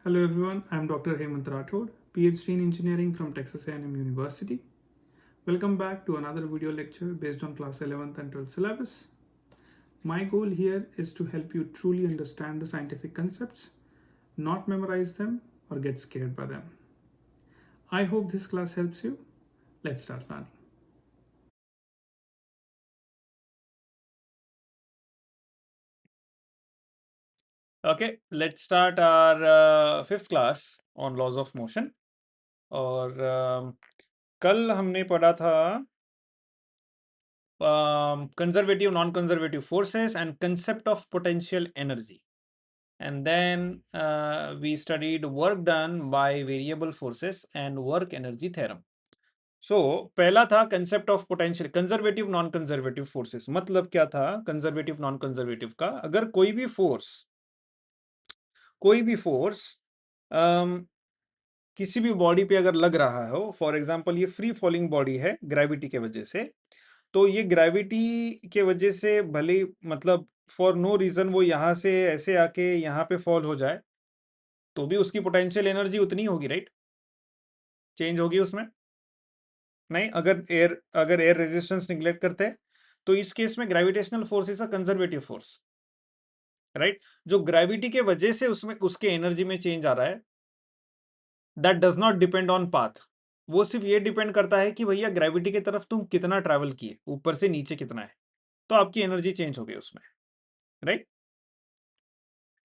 Hello everyone, I am Dr. Hemant Rathod, PhD in Engineering from Texas A&M University. Welcome back to another video lecture based on class 11th and 12th syllabus. My goal here is to help you truly understand the scientific concepts, not memorize them or get scared by them. I hope this class helps you. Let's start learning. Okay, let's start our fifth class on laws of motion. और कल हमने पढ़ा था conservative non-conservative forces and concept of potential energy, and then we studied work done by variable forces and work energy theorem. So पहला था concept of potential conservative non-conservative forces. मतलब क्या था conservative non-conservative का? अगर कोई भी फोर्स किसी भी बॉडी पे अगर लग रहा हो, फॉर एग्जांपल ये फ्री फॉलिंग बॉडी है ग्रेविटी के वजह से, तो ये ग्रेविटी के वजह से भले मतलब फॉर नो रीजन वो यहाँ से ऐसे आके यहाँ पे फॉल हो जाए, तो भी उसकी पोटेंशियल एनर्जी उतनी होगी, राइट? चेंज होगी उसमें नहीं? अगर एयर रेजिस्टेंस निग्लेक्ट करते हैं तो इस केस में gravitational force is a conservative force, right? जो ग्रेविटी के वजह से उसमें उसके एनर्जी में चेंज आ रहा है, that does not depend on path. वो सिर्फ ये डिपेंड करता है कि भैया ग्रेविटी की तरफ तुम कितना ट्रैवल किए, ऊपर से नीचे कितना है, तो आपकी एनर्जी चेंज हो गई उसमें, right?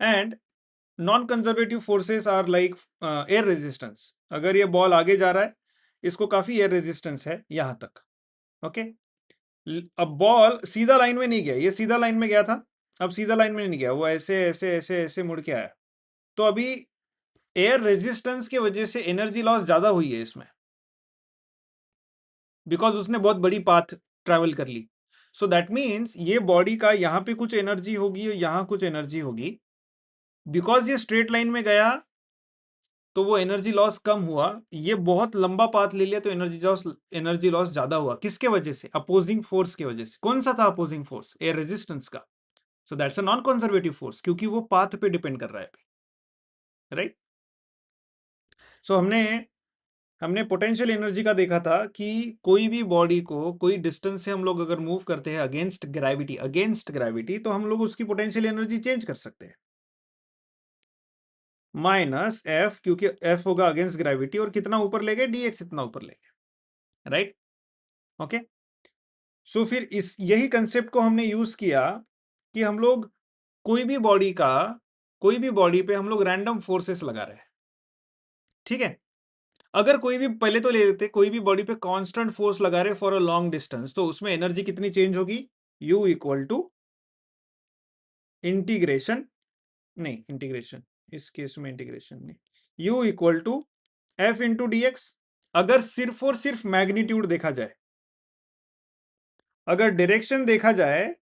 And non conservative forces are like air resistance. अगर ये बॉल आगे जा रहा है, इसको काफी एयर रेजिस्टेंस है यहां तक, ओके? अब बॉल सीधा लाइन में नहीं गया, ये सीधा लाइन में गया था, अब सीधा लाइन में नहीं गया, वो ऐसे ऐसे ऐसे ऐसे मुड़ के आया, तो अभी एयर रेजिस्टेंस की वजह से एनर्जी लॉस ज्यादा हुई है इसमें, बिकॉज उसने बहुत बड़ी पाथ ट्रैवल कर ली. सो दैट मीन्स ये बॉडी का यहाँ पे कुछ एनर्जी होगी और यहाँ कुछ एनर्जी होगी. बिकॉज ये स्ट्रेट लाइन में गया तो वो एनर्जी लॉस कम हुआ, ये बहुत लंबा पाथ ले लिया तो एनर्जी लॉस ज्यादा हुआ. किसके वजह से? अपोजिंग फोर्स की वजह से. कौन सा था अपोजिंग फोर्स? एयर रेजिस्टेंस का. So that's a non conservative force, क्योंकि वो पाथ पे डिपेंड कर रहा है, राइट? सो हमने पोटेंशियल एनर्जी का देखा था कि कोई भी बॉडी को कोई डिस्टेंस से हम लोग अगर मूव करते हैं अगेंस्ट ग्रेविटी, तो हम लोग उसकी पोटेंशियल एनर्जी चेंज कर सकते हैं. माइनस एफ, क्योंकि एफ होगा अगेंस्ट ग्रेविटी, और कितना ऊपर ले गए? डीएक्स इतना ऊपर ले गए, राइट? ओके. सो फिर इस यही कंसेप्ट को हमने यूज किया कि हम लोग कोई भी बॉडी पे हम लोग रैंडम फोर्सेस लगा रहे हैं, ठीक है? अगर कोई भी, पहले तो ले लेते, कोई भी बॉडी पे कांस्टेंट फोर्स लगा रहे फॉर अ लॉन्ग डिस्टेंस, तो उसमें एनर्जी कितनी चेंज होगी? U इक्वल टू इंटीग्रेशन, नहीं इंटीग्रेशन, इस केस में इंटीग्रेशन नहीं, U equal to F into dx. अगर सिर्फ और सिर्फ मैग्नीट्यूड देखा जाए, अगर डायरेक्शन देखा जाए,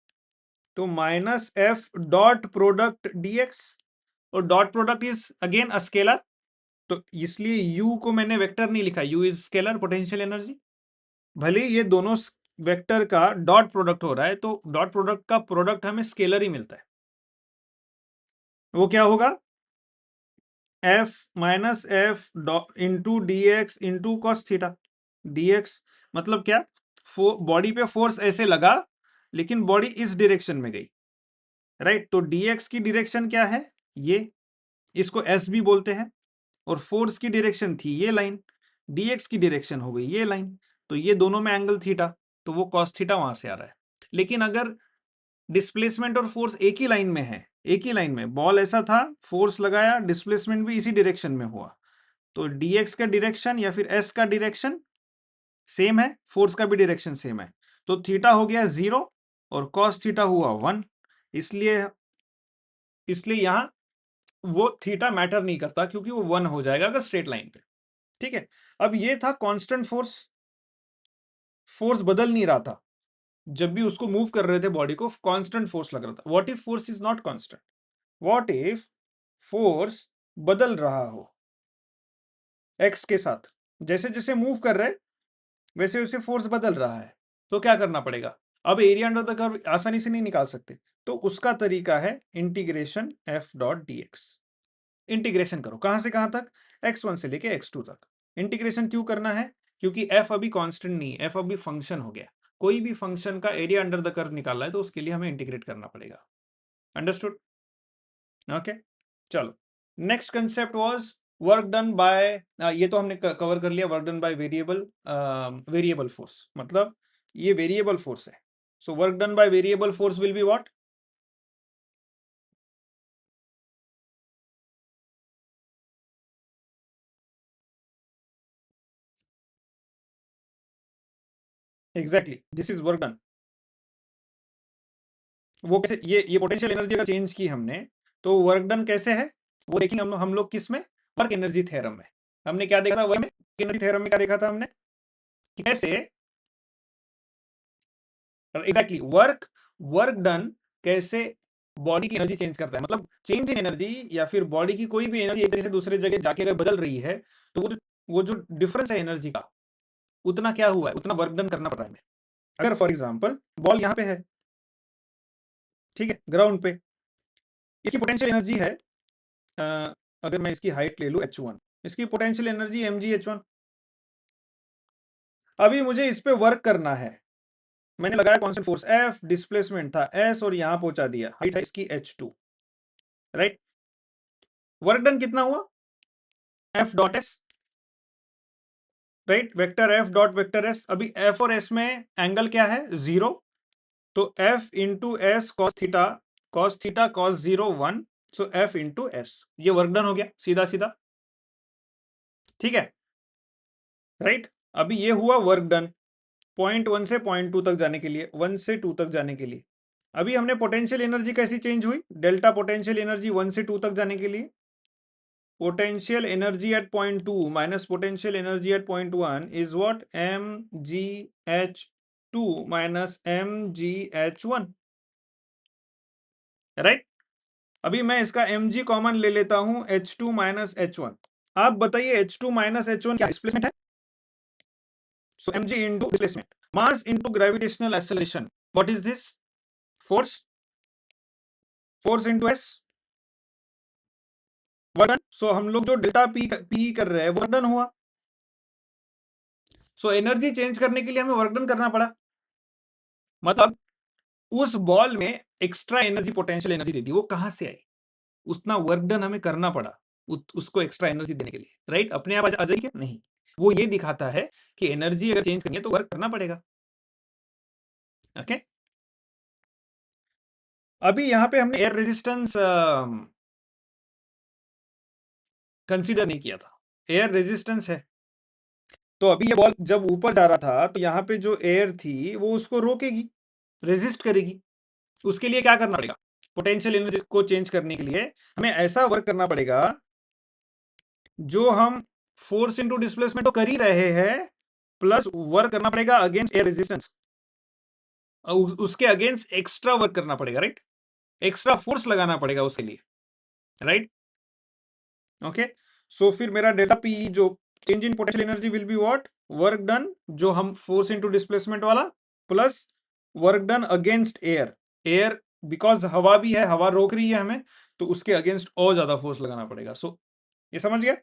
तो minus F dot product dx, और dot product is again a scalar, तो इसलिए U को मैंने वेक्टर नहीं लिखा, U is scalar potential energy. भले ये दोनों वेक्टर का डॉट प्रोडक्ट हो रहा है, तो डॉट प्रोडक्ट का प्रोडक्ट हमें स्केलर ही मिलता है. वो क्या होगा? F minus F into D x into cos theta. dx मतलब क्या? बॉडी पे फोर्स ऐसे लगा, लेकिन बॉडी इस डायरेक्शन में गई, राइट? तो dx की डायरेक्शन क्या है? ये, इसको s भी बोलते हैं, और फोर्स की डायरेक्शन थी ये लाइन, dx की डायरेक्शन हो गई ये लाइन, तो ये दोनों में एंगल थीटा, तो वो कॉस थीटा वहां से आ रहा है. लेकिन अगर डिस्प्लेसमेंट और फोर्स एक ही लाइन में है, एक ही लाइन में बॉल ऐसा था, फोर्स लगाया, डिस्प्लेसमेंट भी इसी डायरेक्शन में हुआ, तो dx का डायरेक्शन या फिर s का डायरेक्शन सेम है, फोर्स का भी डायरेक्शन सेम है, तो थीटा हो गया 0 और कॉस थीटा हुआ 1. इसलिए इसलिए यहां वो थीटा मैटर नहीं करता, क्योंकि वो 1 हो जाएगा अगर स्ट्रेट लाइन पे, ठीक है? अब ये था कांस्टेंट फोर्स, फोर्स बदल नहीं रहा था, जब भी उसको मूव कर रहे थे बॉडी को कांस्टेंट फोर्स लग रहा था. What if force is not constant? What if force बदल रहा हो एक्स के साथ? जैसे जैसे मूव कर रहे वैसे वैसे फोर्स बदल रहा है, तो क्या करना पड़ेगा? अब एरिया अंडर द कर्व आसानी से नहीं निकाल सकते, तो उसका तरीका है integration F dot D x. Integration करो, कहां से कहां तक, x1 से लेके x2 तक। इंटीग्रेशन क्यों करना है, क्योंकि f अभी कांस्टेंट नहीं है, f अभी फंक्शन हो गया। कोई भी फंक्शन का एरिया अंडर द कर्व निकालना है तो उसके लिए हमें इंटीग्रेट करना पड़ेगा। अंडरस्टूड? ओके, चलो next concept was work done by, ये तो हमने कवर कर लिया, work done by variable force, मतलब ये वेरिएबल फोर्स है। So work done by variable force will be what, exactly this is work done. वो कैसे, ये पोटेंशियल एनर्जी अगर चेंज की हमने तो वर्क डन कैसे है वो देखेंगे हम लोग किस में, वर्क एनर्जी थ्योरम में। हमने क्या देखा था वर्क एनर्जी थ्योरम में, क्या देखा था हमने कि कैसे एग्जैक्टली वर्क डन कैसे बॉडी की एनर्जी चेंज करता है, मतलब चेंज इन एनर्जी या फिर बॉडी की कोई भी एनर्जी एक जगह से दूसरे जगह जाके अगर बदल रही है तो वो जो डिफरेंस है एनर्जी का, उतना क्या हुआ है, उतना वर्क डन करना पड़ रहा है हमें। अगर फॉर एग्जांपल बॉल यहां पे है, ठीक है, ग्राउंड पे, इसकी पोटेंशियल एनर्जी है, अगर मैं इसकी हाइट ले लूं h1, इसकी पोटेंशियल एनर्जी mgh1। अभी मुझे इस पे वर्क करना है, मैंने लगाया कांस्टेंट फोर्स F, डिस्प्लेसमेंट था S और यहां पहुंचा दिया, हाइट है इसकी h2, राइट। वर्क डन कितना हुआ, F dot S, right, vector F dot vector S। अभी F और S में एंगल क्या है, 0, तो F into S cos theta cos 0 1, सो F इंटू S, ये वर्क डन हो गया सीधा सीधा, ठीक है, राइट। अभी ये हुआ वर्क डन पॉइंट 1 से पॉइंट 2 तक जाने के लिए, 1 से 2 तक जाने के लिए। अभी हमने पोटेंशियल एनर्जी कैसी चेंज हुई, डेल्टा पोटेंशियल एनर्जी 1 से 2 तक जाने के लिए, potential energy at point 2 minus potential energy at point 1 is what, mgh2 minus mgh1, right. अभी मैं इसका mg कॉमन ले लेता हूं, h2 माइनस h1। आप बताइए h2 माइनस h1 क्या डिस्प्लेसमेंट है, so mg into displacement, mass into gravitational acceleration, what is this, force into s, work done. So हम लोग जो डेल्टा पी कर रहे हैं वर्क डन हुआ। सो एनर्जी चेंज करने के लिए हमें वर्क डन करना पड़ा, मतलब उस बॉल में एक्स्ट्रा एनर्जी पोटेंशियल एनर्जी देती, वो कहां से आई, उतना वर्क डन हमें करना पड़ा उसको एक्स्ट्रा एनर्जी देने के लिए, राइट। अपने आप आ जाएगी क्या, नहीं, वो ये दिखाता है कि एनर्जी अगर चेंज करनी है तो वर्क करना पड़ेगा, ओके। अभी यहां पे हमने एयर रेजिस्टेंस कंसीडर नहीं किया था, एयर रेजिस्टेंस है, तो अभी ये बॉल जब ऊपर जा रहा था तो यहाँ पे जो एयर थी वो उसको रोकेगी, रेजिस्ट करेगी। उसके लिए क्या करना पड़ेगा, पोटेंशियल एनर्जी को चेंज करने के लिए हमें ऐसा वर्क करना पड़ेगा जो हम फोर्स इनटू डिस्प्लेसमेंट तो कर ही रहे हैं, प्लस वर्क करना पड़ेगा अगेंस्ट एयर रेजिस्टेंस, उसके अगेंस्ट एक्स्ट्रा वर्क करना पड़ेगा, राइट, एक्स्ट्रा फोर्स लगाना पड़ेगा उसके लिए, राइट, ओके। सो फिर मेरा डेल्टा पी जो change in potential energy will be what, work done जो हम फोर्स इनटू डिस्प्लेसमेंट वाला, plus work done against air because हवा भी है, हवा रोक रही है हमें, तो उसके अगेंस्ट और ज्यादा फोर्स लगाना पड़ेगा। सो ये समझ गया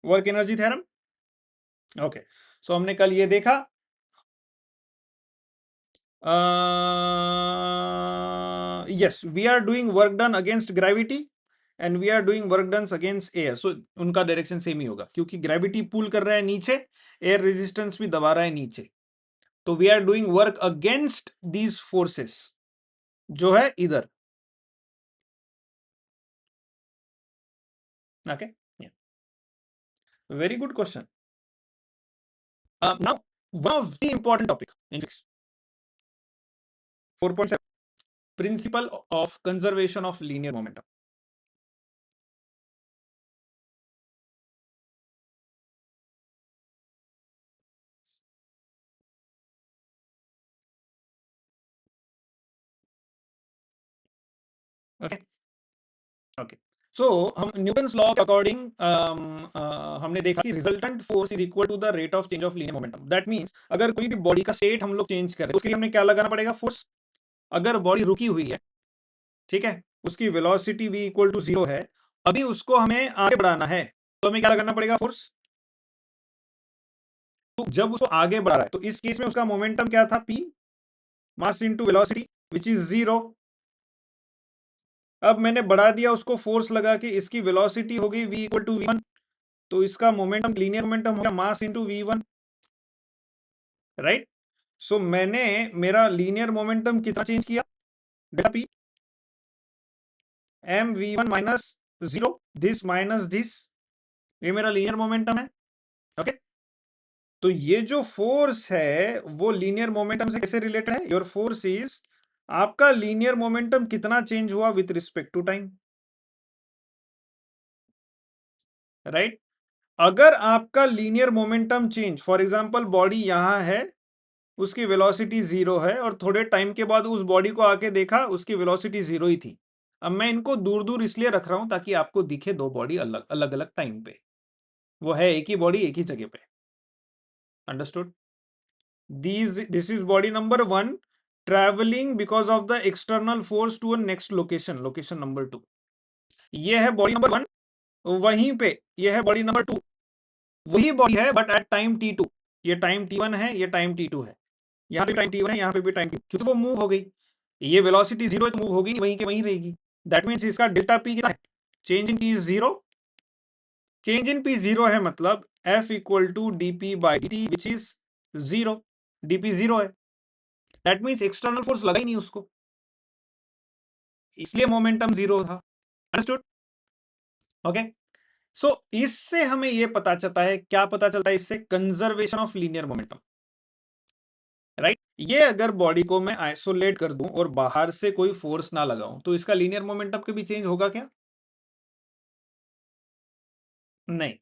वर्क एनर्जी थ्योरम, ओके। सो हमने कल ये देखा, yes, we are doing work done against gravity and we are doing work done against air, so उनका डायरेक्शन सेम ही होगा क्योंकि ग्रेविटी पुल कर रहा है नीचे, एयर रेजिस्टेंस भी दबा रहा है नीचे, तो we are doing work against these forces जो है इधर, okay, very good question. Now one of the important topic in physics 4.7, principle of conservation of linear momentum. Okay okay, so हम न्यूटन्स लॉ के अकॉर्डिंग हमने देखा कि resultant force is equal to the rate of change of linear momentum. That means अगर कोई भी body का state हम लोग चेंज कर रहे हैं उसके लिए हमें क्या लगाना पड़ेगा, फोर्स। अगर बॉडी रुकी हुई है, ठीक है, उसकी वेलोसिटी v इक्वल टू 0 है अभी उसको हमें आगे बढ़ाना है, तो हमें क्या करना पड़ेगा? फोर्स। तो जब उसको आगे बढ़ा रहा है, तो इस केस में उसका मोमेंटम क्या था? P mass into velocity which is 0। अब मैंने बढ़ा दिया उसको फोर्स लगा के, इसकी वेलोसिटी होगी v इक्वल टू v1, तो इसका मोमेंटम लीनियर मोमेंटम होगा मास इनटू v1, राइट? सो मैंने मेरा लीनियर मोमेंटम कितना चेंज किया? Delta p m v1 minus 0, this minus this, ये मेरा लीनियर मोमेंटम है। ओके, तो ये जो फोर्स है वो लीनियर मोमेंटम से कैसे रिलेटेड है? योर फोर्स इज, आपका लीनियर मोमेंटम कितना चेंज हुआ with respect to time, right? अगर आपका linear momentum change, for example body यहां है, उसकी वेलोसिटी 0 है, और थोड़े टाइम के बाद उस बॉडी को आके देखा, उसकी वेलोसिटी 0 ही थी। अब मैं इनको दूर दूर इसलिए रख रहा हूं ताकि आपको दिखे दो बॉडी अलग अलग अलग टाइम पे, वो है एक ही बॉडी एक ही जगह पे। Understood? This is body number 1 travelling because of the external force to next location, location number 2। ये है बॉडी नंबर 1, वहीं पे ये है बॉडी नंबर 2, वही बॉडी है बट एट टाइम t2। ये टाइम t1 है, ये टाइम t2 है, यहाँ पे टाइम t1 है, यहाँ पे भी टाइम t2, क्योंकि वो मूव हो गई। ये वेलोसिटी 0 है तो मूव होगी नहीं, वहीं के वहीं रहेगी। दैट मींस इसका डेल्टा p कितना है? Change in p is 0, change in p 0 है, मतलब f equal to dp by dt which is 0, dp 0 है। दैट मींस एक्सटर्नल फोर्स लगा ही नहीं उसको, इसलिए मोमेंटम 0 था। अंडरस्टूड? ओके, सो इससे हमें यह पता चलता है, क्या पता चलता है इससे? Conservation of linear momentum, right? ये अगर बॉडी को मैं आइसोलेट कर दूं और बाहर से कोई फोर्स ना लगाऊं, तो इसका लीनियर मोमेंटम कभी चेंज होगा क्या? नहीं।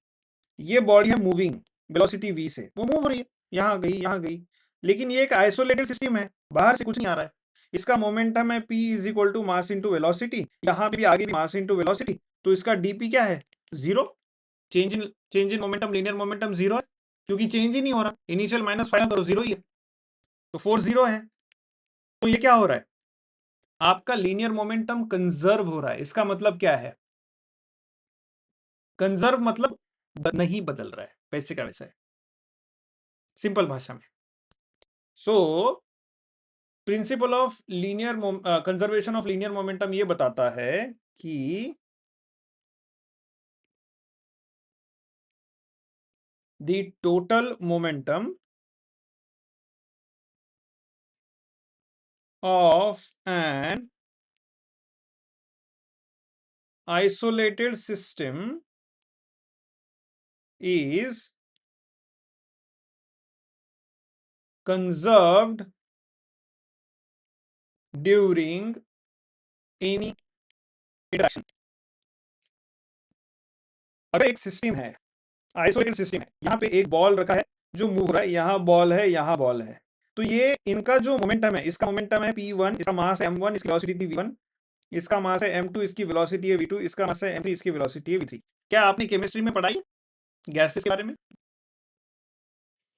ये बॉडी है मूविंग, वेलोसिटी v से वो मूव हो रही है, यहां गई यहां गई, लेकिन ये एक आइसोलेटेड सिस्टम है, बाहर से कुछ नहीं आ रहा है। इसका मोमेंटम है p is equal to mass into velocity, यहां भी आगे भी मास इनटू वेलोसिटी, तो इसका dp क्या है? 0। Change in momentum, linear momentum 0 है, क्योंकि चेंज ही नहीं हो रहा। इनिशियल माइनस फाइनल करो 0 ही है, तो फोर्स 0 है। तो ये क्या हो रहा है? आपका लीनियर मोमेंटम कंजर्व हो रहा है। इसका मतलब क्या है? कंजर्व मतलब नहीं बदल रहा है, वैसे का वैसा है, सिंपल भाषा में। So principle of linear conservation of linear momentum ये बताता है कि the total momentum of an isolated system is conserved during any interaction। अगर एक सिस्टम है, आइसोलेटेड सिस्टम है, यहाँ पे एक बॉल रखा है जो मूव हो रहा है, यहाँ बॉल है, यहाँ बॉल है, तो ये इनका जो मोमेंटम है, इसका मोमेंटम है p1, इसका मास है m1, इसकी वेलोसिटी थी v1, इसका मास है m2, इसकी वेलोसिटी है v2, इसका मास है m3, इसकी वेलोसिटी है v3। क्या आपने केमिस्ट्री में पढ़ाई गैसेस के बारे में?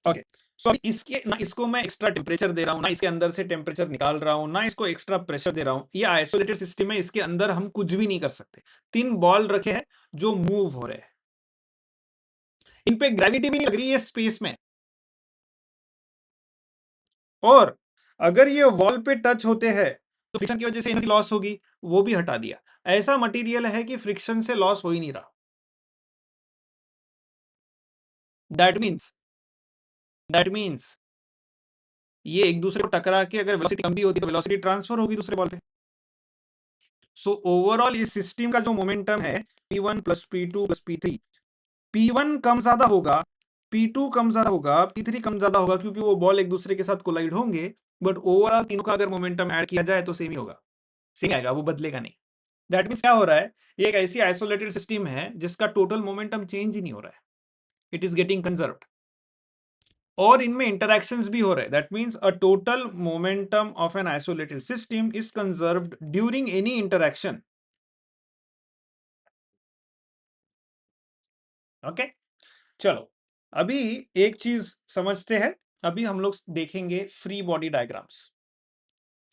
ओके, सो इसके ना, इसको मैं एक्स्ट्रा टेम्परेचर दे रहा हूं ना, इसके अंदर से टेम्परेचर निकाल रहा हूं ना, इसको एक्स्ट्रा प्रेशर दे रहा हूं। ये आइसोलेटेड सिस्टम है, इसके अंदर हम कुछ भी नहीं कर सकते। 3 बॉल रखे हैं जो मूव हो रहे हैं, इन पे ग्रेविटी भी नहीं लग रही है स्पेस में, और अगर ये वॉल पे टच होते हैं तो फ्रिक्शन की वजह से एनर्जी लॉस होगी, वो भी हटा दिया। ऐसा मटेरियल है कि फ्रिक्शन से लॉस हो ही नहीं रहा। दैट मीन्स ये एक दूसरे को टकरा के, अगर वेलोसिटी कम भी होती तो वेलोसिटी ट्रांसफर होगी दूसरे बॉल पे। सो ओवरऑल इस सिस्टम का जो मोमेंटम है p1 plus p2 plus p3, p1 कम ज्यादा होगा, p2 कम ज्यादा होगा, p3 कम ज्यादा होगा, क्योंकि वो बॉल एक दूसरे के साथ कोलाइड होंगे, बट ओवरऑल तीनों का अगर मोमेंटम ऐड किया जाए तो सेम ही होगा, सेम आएगा, वो बदलेगा नहीं। दैट मीन्स क्या हो रहा है? ये एक ऐसी आइसोलेटेड सिस्टम है जिसका टोटल मोमेंटम चेंज ही नहीं हो रहा है, इट इज गेटिंग कंजर्व्ड, और इनमें इंटरैक्शंस भी हो रहे हैं। That means a total momentum of an isolated system is conserved during any interaction. Okay, चलो अभी एक चीज समझते हैं। अभी हम लोग देखेंगे free body diagrams.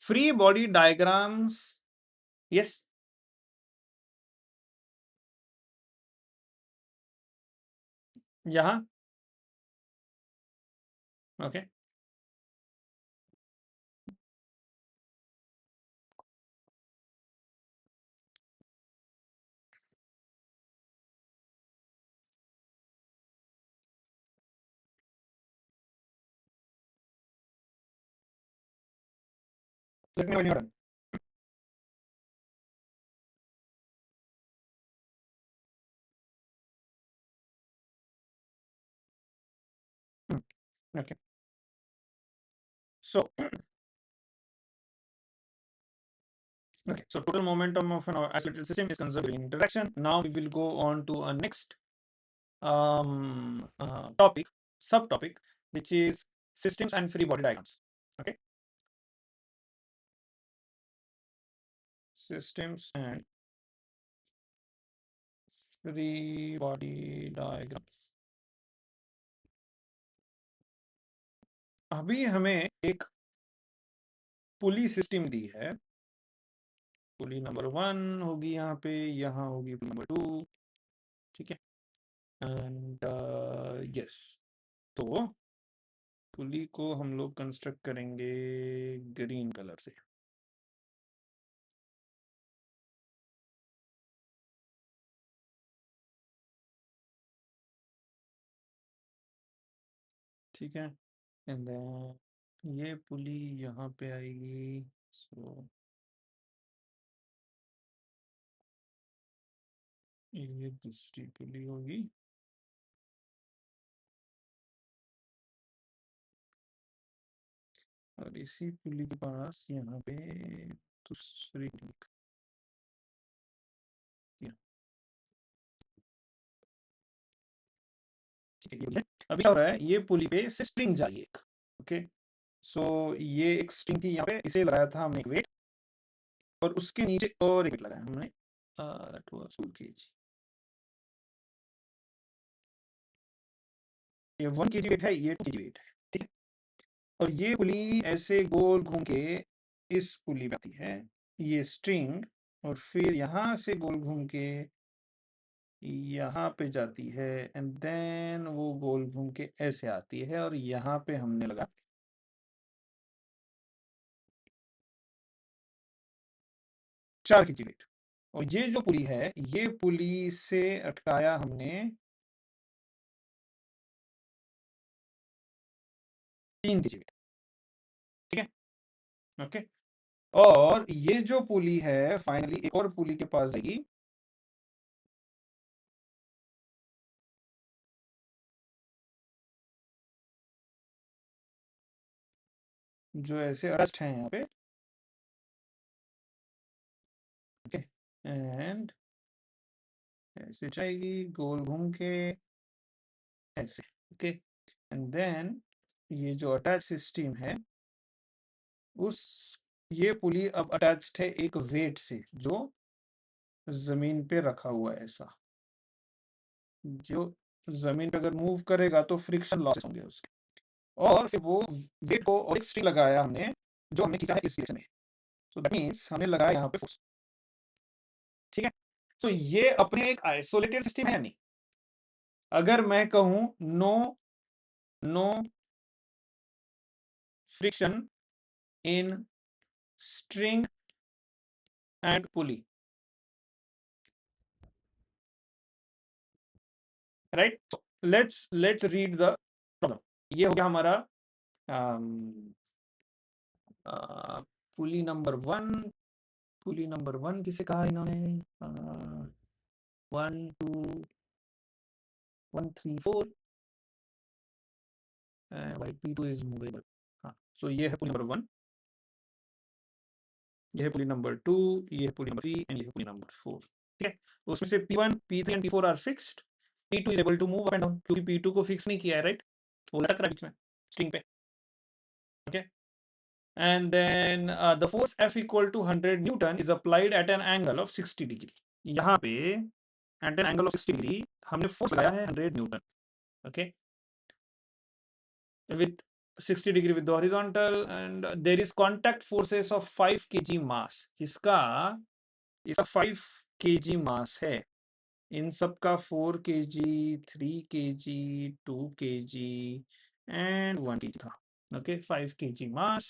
Free body diagrams, yes, यहाँ okay let me know when you're done. Okay, so okay, so total momentum of an isolated system is conserved in interaction. Now we will go on to a next topic, subtopic, which is systems and free body diagrams. Okay, systems and free body diagrams. अभी हमें एक पुली system दी है, पुली number 1 होगी यहाँ पे, यहाँ होगी पुली number 2, ठीक है, एंड यस, तो पुली को हम लोग कंस्ट्रक्ट करेंगे ग्रीन कलर से। ठीक है, एंड देन ये पुली यहाँ पे आएगी, सो ये दूसरी पुली होगी, और इसी पुली के पास यहाँ पे दूसरी पुली ठीक है, ये है। अभी क्या हो रहा है, ये पुली पे से स्ट्रिंग जा रही है एक, ओके, सो ये एक स्ट्रिंग थी यहाँ पे, इसे लगाया था हमने एक वेट, और उसके नीचे और एक वेट लगाया हमने, that was 2 kg, ये 1 kg वेट है, ये 2 kg वेट है, ठीक है, और ये पुली ऐसे गोल घूम के इस पुली पे आती है, ये स्ट्रिंग, और फिर यहाँ से गोल घूम के यहाँ पे जाती है, एंड देन वो गोल घूम के ऐसे आती है, और यहाँ पे हमने लगा 4 kg वेट, और ये जो पुली है, ये पुली से अटकाया हमने 3 kg वेट, ठीक है, ओके, और ये जो पुली है फाइनली एक और पुली के पास जाएगी, जो ऐसे अरेस्ट है यहाँ पे, ओके, एंड ऐसे जाएगी गोल घूम के ऐसे, ओके, एंड देन ये जो अटैच सिस्टम है, उस ये पुली अब अटैच्ड है एक वेट से जो जमीन पे रखा हुआ है, ऐसा, जो जमीन पे अगर मूव करेगा तो फ्रिक्शन लॉसेस होंगे उसके, और फिर वो वेट को और एक स्ट्रिंग लगाया हमने, जो हमने खींचा है इस डायरेक्शन में, सो दैट मींस हमने लगाया यहाँ पे फोर्स, ठीक है, तो ये अपने एक आइसोलेटेड सिस्टम है नहीं, अगर मैं कहूं no no friction in string and pulley, right, let's read the problem, ये हो गया हमारा पुली नंबर 1, पुली नंबर 1 किसे कहा इन्होंने, 1 2 1 3 4, while P2 is movable, हाँ, सो ये है पुली नंबर 1, ये है पुली नंबर 2, ये है पुली नंबर 3, एंड ये है पुली नंबर 4, ठीक है, उसमें से P1 P3 and P4 are fixed, P2 is able to move up and down, क्योंकि P2 को फिक्स नहीं किया है, राइट, वो लटक रहा है बीच में स्ट्रिंग पे, okay, and then the force F equal to 100 Newton is applied at an angle of 60 degree, यहाँ पे at an angle of 60 degree हमने फोर्स लगाया है 100 Newton, okay, with 60 degree with the horizontal, and there is contact forces of 5 kg mass, इसका 5 kg mass है, इन सब का 4 kg, 3 kg, 2 kg and 1 kg था. Okay, 5 kg mass,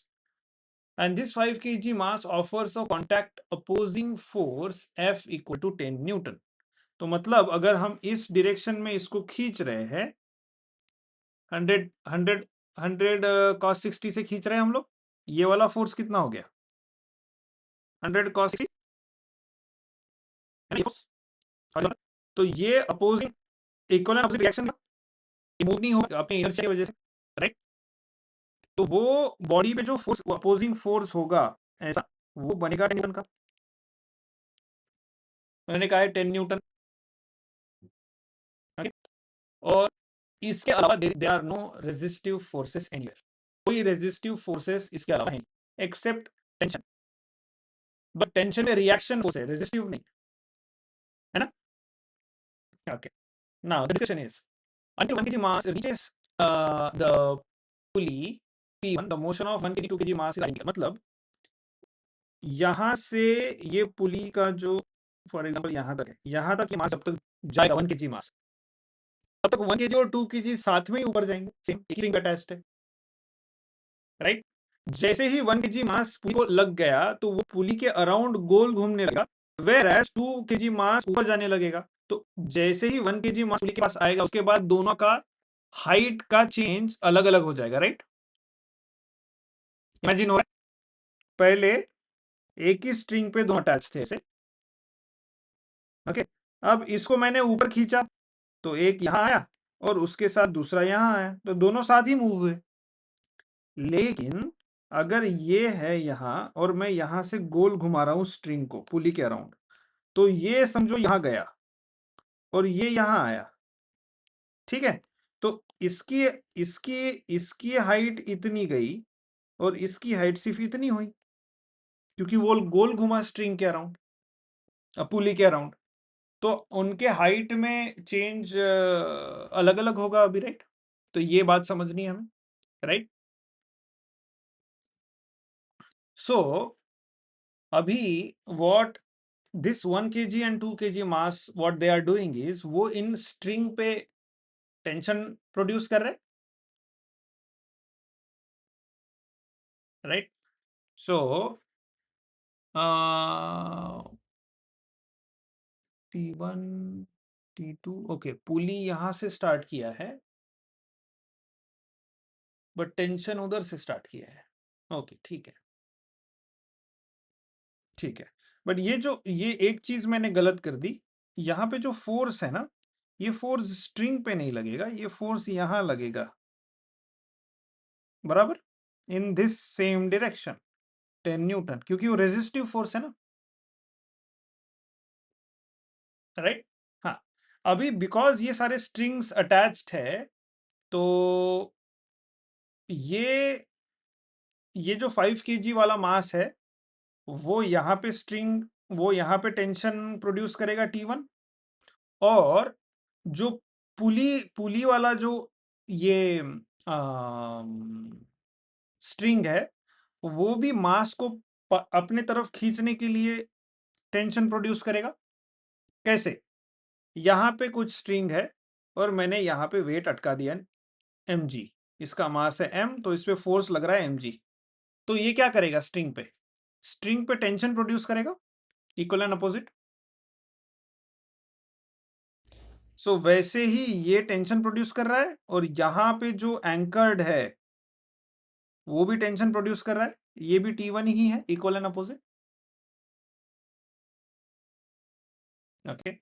and this 5 kg mass offers a contact opposing force F equal to 10 Newton. तो मतलब अगर हम इस डायरेक्शन में इसको खींच रहे हैं 100 cos 60 से खींच रहे हैं हम लोग, ये वाला फोर्स कितना हो गया 100 cos 60, तो ये opposing equal opposite reaction move नहीं होगा अपने इनर्शिया की वजह से, राइट? तो वो बॉडी पे जो फोर्स अपोजिंग फोर्स होगा ऐसा, वो बनेगा 10 न्यूटन का. मैंने कहा है 10 न्यूटन. ओके, और इसके अलावा there are no resistive forces anywhere. कोई रेजिस्टिव फोर्सेस इसके अलावा नहीं एक्सेप्ट टेंशन. बट टेंशन में रिएक्शन फोर्स है, रेजिस्टिव नहीं, है ना? Okay, now the discussion is until 1 kg mass reaches the pulley P1, the motion of 1 kg 2 kg mass is identical. मतलब यहां से ये पुली का जो फॉर एग्जांपल यहां तक है, यहां तक ये मास जब तक जाएगा 1 kg मास, तब तक 1 kg और 2 kg साथ में ही ऊपर जाएंगे, सेम एक ही रिंग अटैच्ड है, राइट? जैसे ही 1 kg मास पुली को लग गया तो वो पुली के अराउंड गोल घूमने लगा, वेयर एज 2 kg मास ऊपर जाने लगेगा. तो जैसे ही 1 kg मास पुली के पास आएगा उसके बाद दोनों का हाइट का चेंज अलग अलग हो जाएगा, राइट? इमेजिन हो रहा है, पहले एक ही स्ट्रिंग पे दो अटैच थे ऐसे. ओके, अब इसको मैंने ऊपर खींचा तो एक यहां आया और उसके साथ दूसरा यहां आया, तो दोनों साथ ही मूव हुए. लेकिन अगर ये है यहां और मैं यहां से गोल घुमा रहा हूं स्ट्रिंग को पुली के अराउंड, तो ये समझो यहां गया और ये यहां आया, ठीक है? तो इसकी इसकी इसकी हाइट इतनी गई और इसकी हाइट सिर्फ इतनी हुई, क्योंकि वो गोल घुमा स्ट्रिंग के अराउंड, पुली के अराउंड. तो उनके हाइट में चेंज अलग अलग होगा अभी, राइट? तो ये बात समझनी है हमें, राइट? सो अभी what this 1 kg and 2 kg mass what they are doing is वो इन स्ट्रिंग पे टेंशन प्रोड्यूस कर रहे, राइट? सो T1 T2, ओके, पुली यहां से स्टार्ट किया है बट टेंशन उधर से स्टार्ट किया है. ओके, ठीक है, ठीक है. बट ये एक चीज मैंने गलत कर दी. यहाँ पे जो फोर्स है ना, ये फोर्स स्ट्रिंग पे नहीं लगेगा, ये फोर्स यहां लगेगा, बराबर, in this same direction 10 Newton, क्योंकि वो रेजिस्टिव फोर्स है ना, राइट? हाँ, अभी बिकॉज ये सारे स्ट्रिंग्स अटैच्ड है तो ये जो 5 kg वाला मास है वो यहाँ पे स्ट्रिंग, वो यहाँ पे टेंशन प्रोड्यूस करेगा T1, और जो पुली पुली वाला जो ये स्ट्रिंग है वो भी मास को अपने तरफ खींचने के लिए टेंशन प्रोड्यूस करेगा. कैसे? यहाँ पे कुछ स्ट्रिंग है और मैंने यहाँ पे वेट अटका दिया mg, इसका मास है m, तो इस पे फोर्स लग रहा है mg. तो ये क्या करेगा स्ट्रिंग पे टेंशन प्रोड्यूस करेगा, इक्वल एंड अपोजिट. सो वैसे ही ये टेंशन प्रोड्यूस कर रहा है और यहाँ पे जो एंकर्ड है वो भी टेंशन प्रोड्यूस कर रहा है, ये भी T1 ही है, इक्वल एंड अपोजिट. ओके,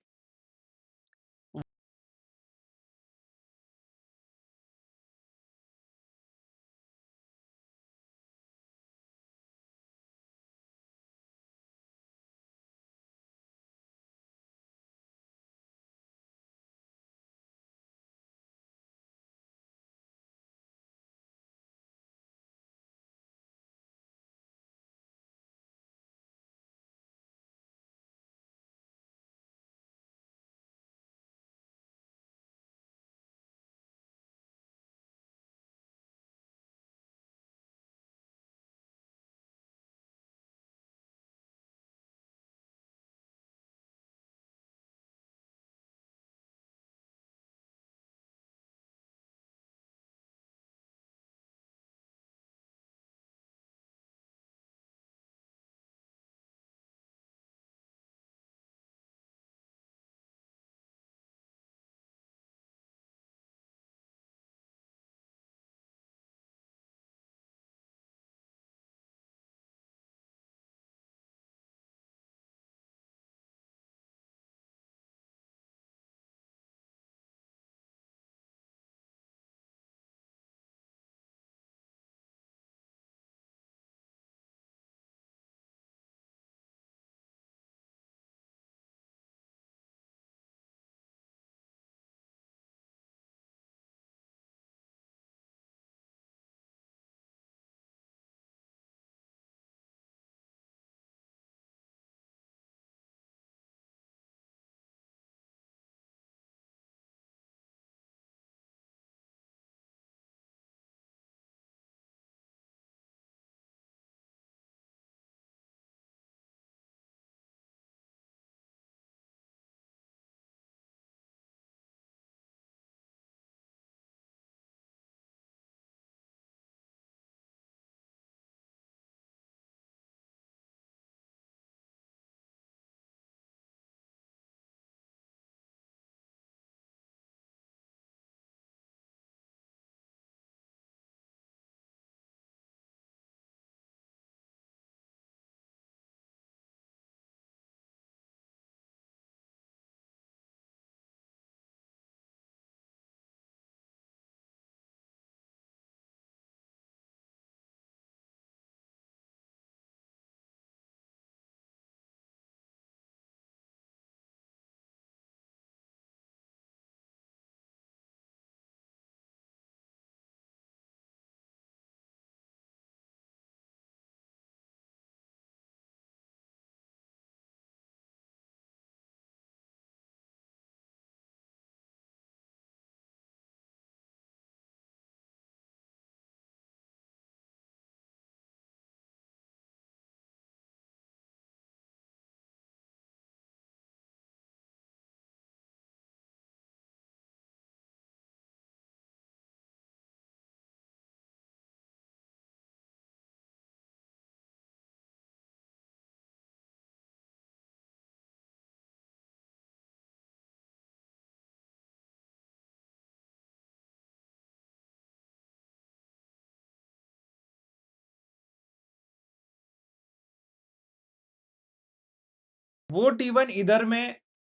वो T1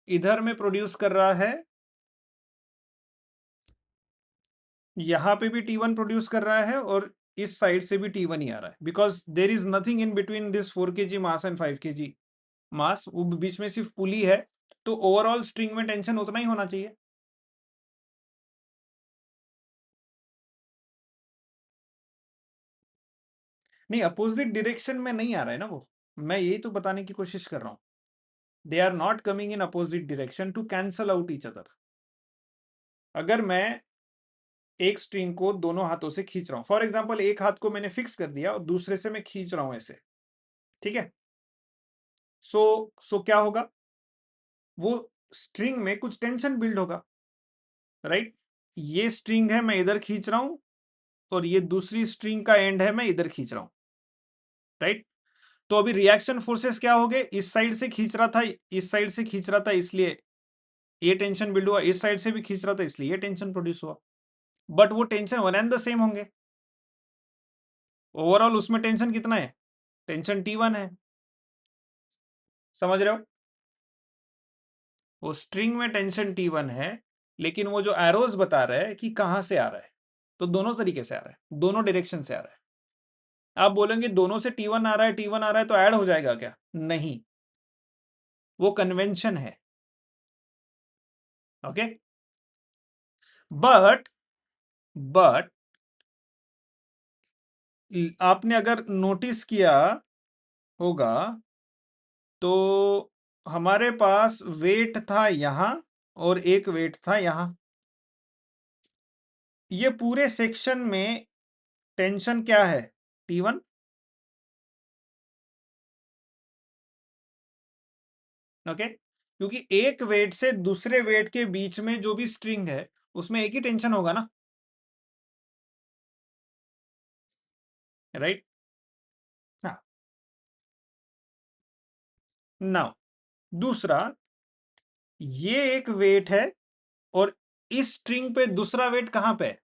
इधर में प्रोड्यूस कर रहा है, यहां पे भी T1 प्रोड्यूस कर रहा है और इस साइड से भी T1 ही आ रहा है, because there is nothing in between this 4 kg mass and 5 kg मास, वो बीच में सिर्फ पुली है, तो ओवरऑल स्ट्रिंग में टेंशन उतना ही होना चाहिए। नहीं, अपोजिट डायरेक्शन में नहीं आ रहा है ना वो, मैं यही तो बताने की कोशिश कर रहा हूं। They are not coming in opposite direction to cancel out each other. अगर मैं एक स्ट्रिंग को दोनों हाथों से खींच रहा हूं, फॉर एग्जाम्पल एक हाथ को मैंने फिक्स कर दिया और दूसरे से मैं खींच रहा हूं ऐसे, ठीक है, सो क्या होगा, वो स्ट्रिंग में कुछ टेंशन बिल्ड होगा, राइट। ये स्ट्रिंग है, मैं इधर खींच रहा हूं, और ये दूसरी स्ट्रिंग का एंड है, मैं इधर खींच रहा हूं, राइट। तो अभी रिएक्शन फोर्सेस क्या हो गए, इस साइड से खींच रहा था, इस साइड से खींच रहा था, इसलिए ये टेंशन बिल्ड हुआ, इस साइड से भी खींच रहा था इसलिए ये टेंशन प्रोड्यूस हुआ, बट वो tension one and the same होंगे। ओवरऑल उसमें टेंशन कितना है, टेंशन T1 है, समझ रहे हो। वो स्ट्रिंग में टेंशन T1 है, लेकिन वो जो एरोज बता रहा है कि कहां से आ रहा है, तो दोनों तरीके से आ रहा है, दोनों डायरेक्शन से आ रहा है। आप बोलेंगे दोनों से T1 आ रहा है, T1 आ रहा है तो ऐड हो जाएगा क्या, नहीं, वो कन्वेंशन है, ओके। बट बट आपने अगर नोटिस किया होगा तो हमारे पास वेट था यहां और एक वेट था यहां, ये पूरे सेक्शन में टेंशन क्या है, T1, ओके, क्योंकि एक वेट से दूसरे वेट के बीच में जो भी स्ट्रिंग है उसमें एक ही टेंशन होगा ना, राइट। हाँ, नाउ दूसरा, ये एक वेट है और इस स्ट्रिंग पे दूसरा वेट कहां पे है,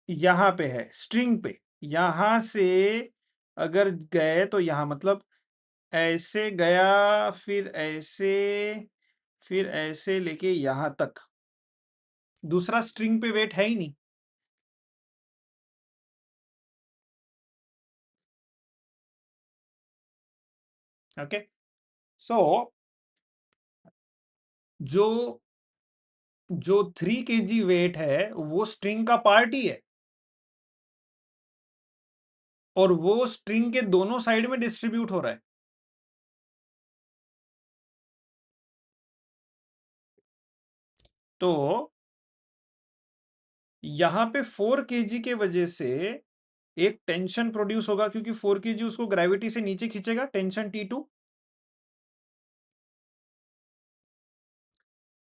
यहां पे है, स्ट्रिंग पे, यहां से अगर गए तो यहां, मतलब ऐसे गया, फिर ऐसे लेके यहां तक, दूसरा स्ट्रिंग पे वेट है ही नहीं, ओके। सो जो जो 3 kg वेट है वो स्ट्रिंग का पार्ट ही है, और वो स्ट्रिंग के दोनों साइड में डिस्ट्रीब्यूट हो रहा है, तो यहां पे 4 kg के वजह से एक टेंशन प्रोड्यूस होगा, क्योंकि 4 kg उसको ग्रेविटी से नीचे खींचेगा, टेंशन T2,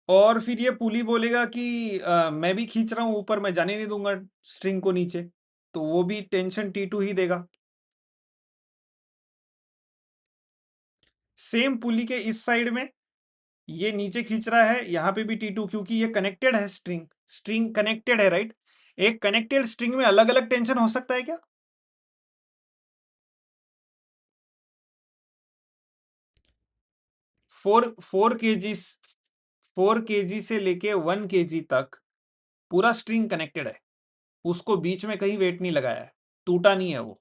और फिर ये पुली बोलेगा कि मैं भी खींच रहा हूं ऊपर, मैं जाने नहीं दूंगा स्ट्रिंग को नीचे, तो वो भी टेंशन T2 ही देगा। सेम पुली के इस साइड में ये नीचे खींच रहा है, यहां पे भी T2, क्योंकि ये कनेक्टेड है, स्ट्रिंग स्ट्रिंग कनेक्टेड है, राइट। एक कनेक्टेड स्ट्रिंग में अलग अलग टेंशन हो सकता है क्या, 4 kg 4 kg से लेके 1 kg तक पूरा स्ट्रिंग कनेक्टेड है, उसको बीच में कहीं वेट नहीं लगाया है, टूटा नहीं है वो।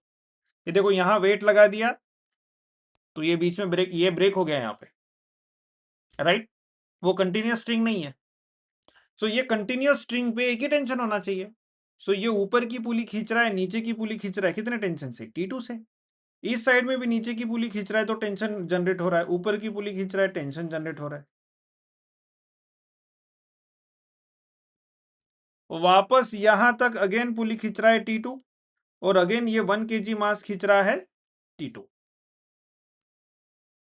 ये देखो यहां वेट लगा दिया तो ये बीच में ब्रेक, ये ब्रेक हो गया यहां पे, राइट, वो कंटिन्यूअस स्ट्रिंग नहीं है। सो ये कंटिन्यूअस स्ट्रिंग पे एक ही टेंशन होना चाहिए। सो ये ऊपर की पुली खींच रहा है, नीचे की पुली खींच रहा है, कितने टेंशन से, T2 से। इस साइड में भी नीचे की पुली खींच रहा है तो टेंशन जनरेट हो रहा है, ऊपर की पुली खींच रहा है, टेंशन जनरेट हो रहा है। वापस यहां तक अगेन पुली खींच रहा है T2, और अगेन ये 1 kg मास खींच रहा है T2,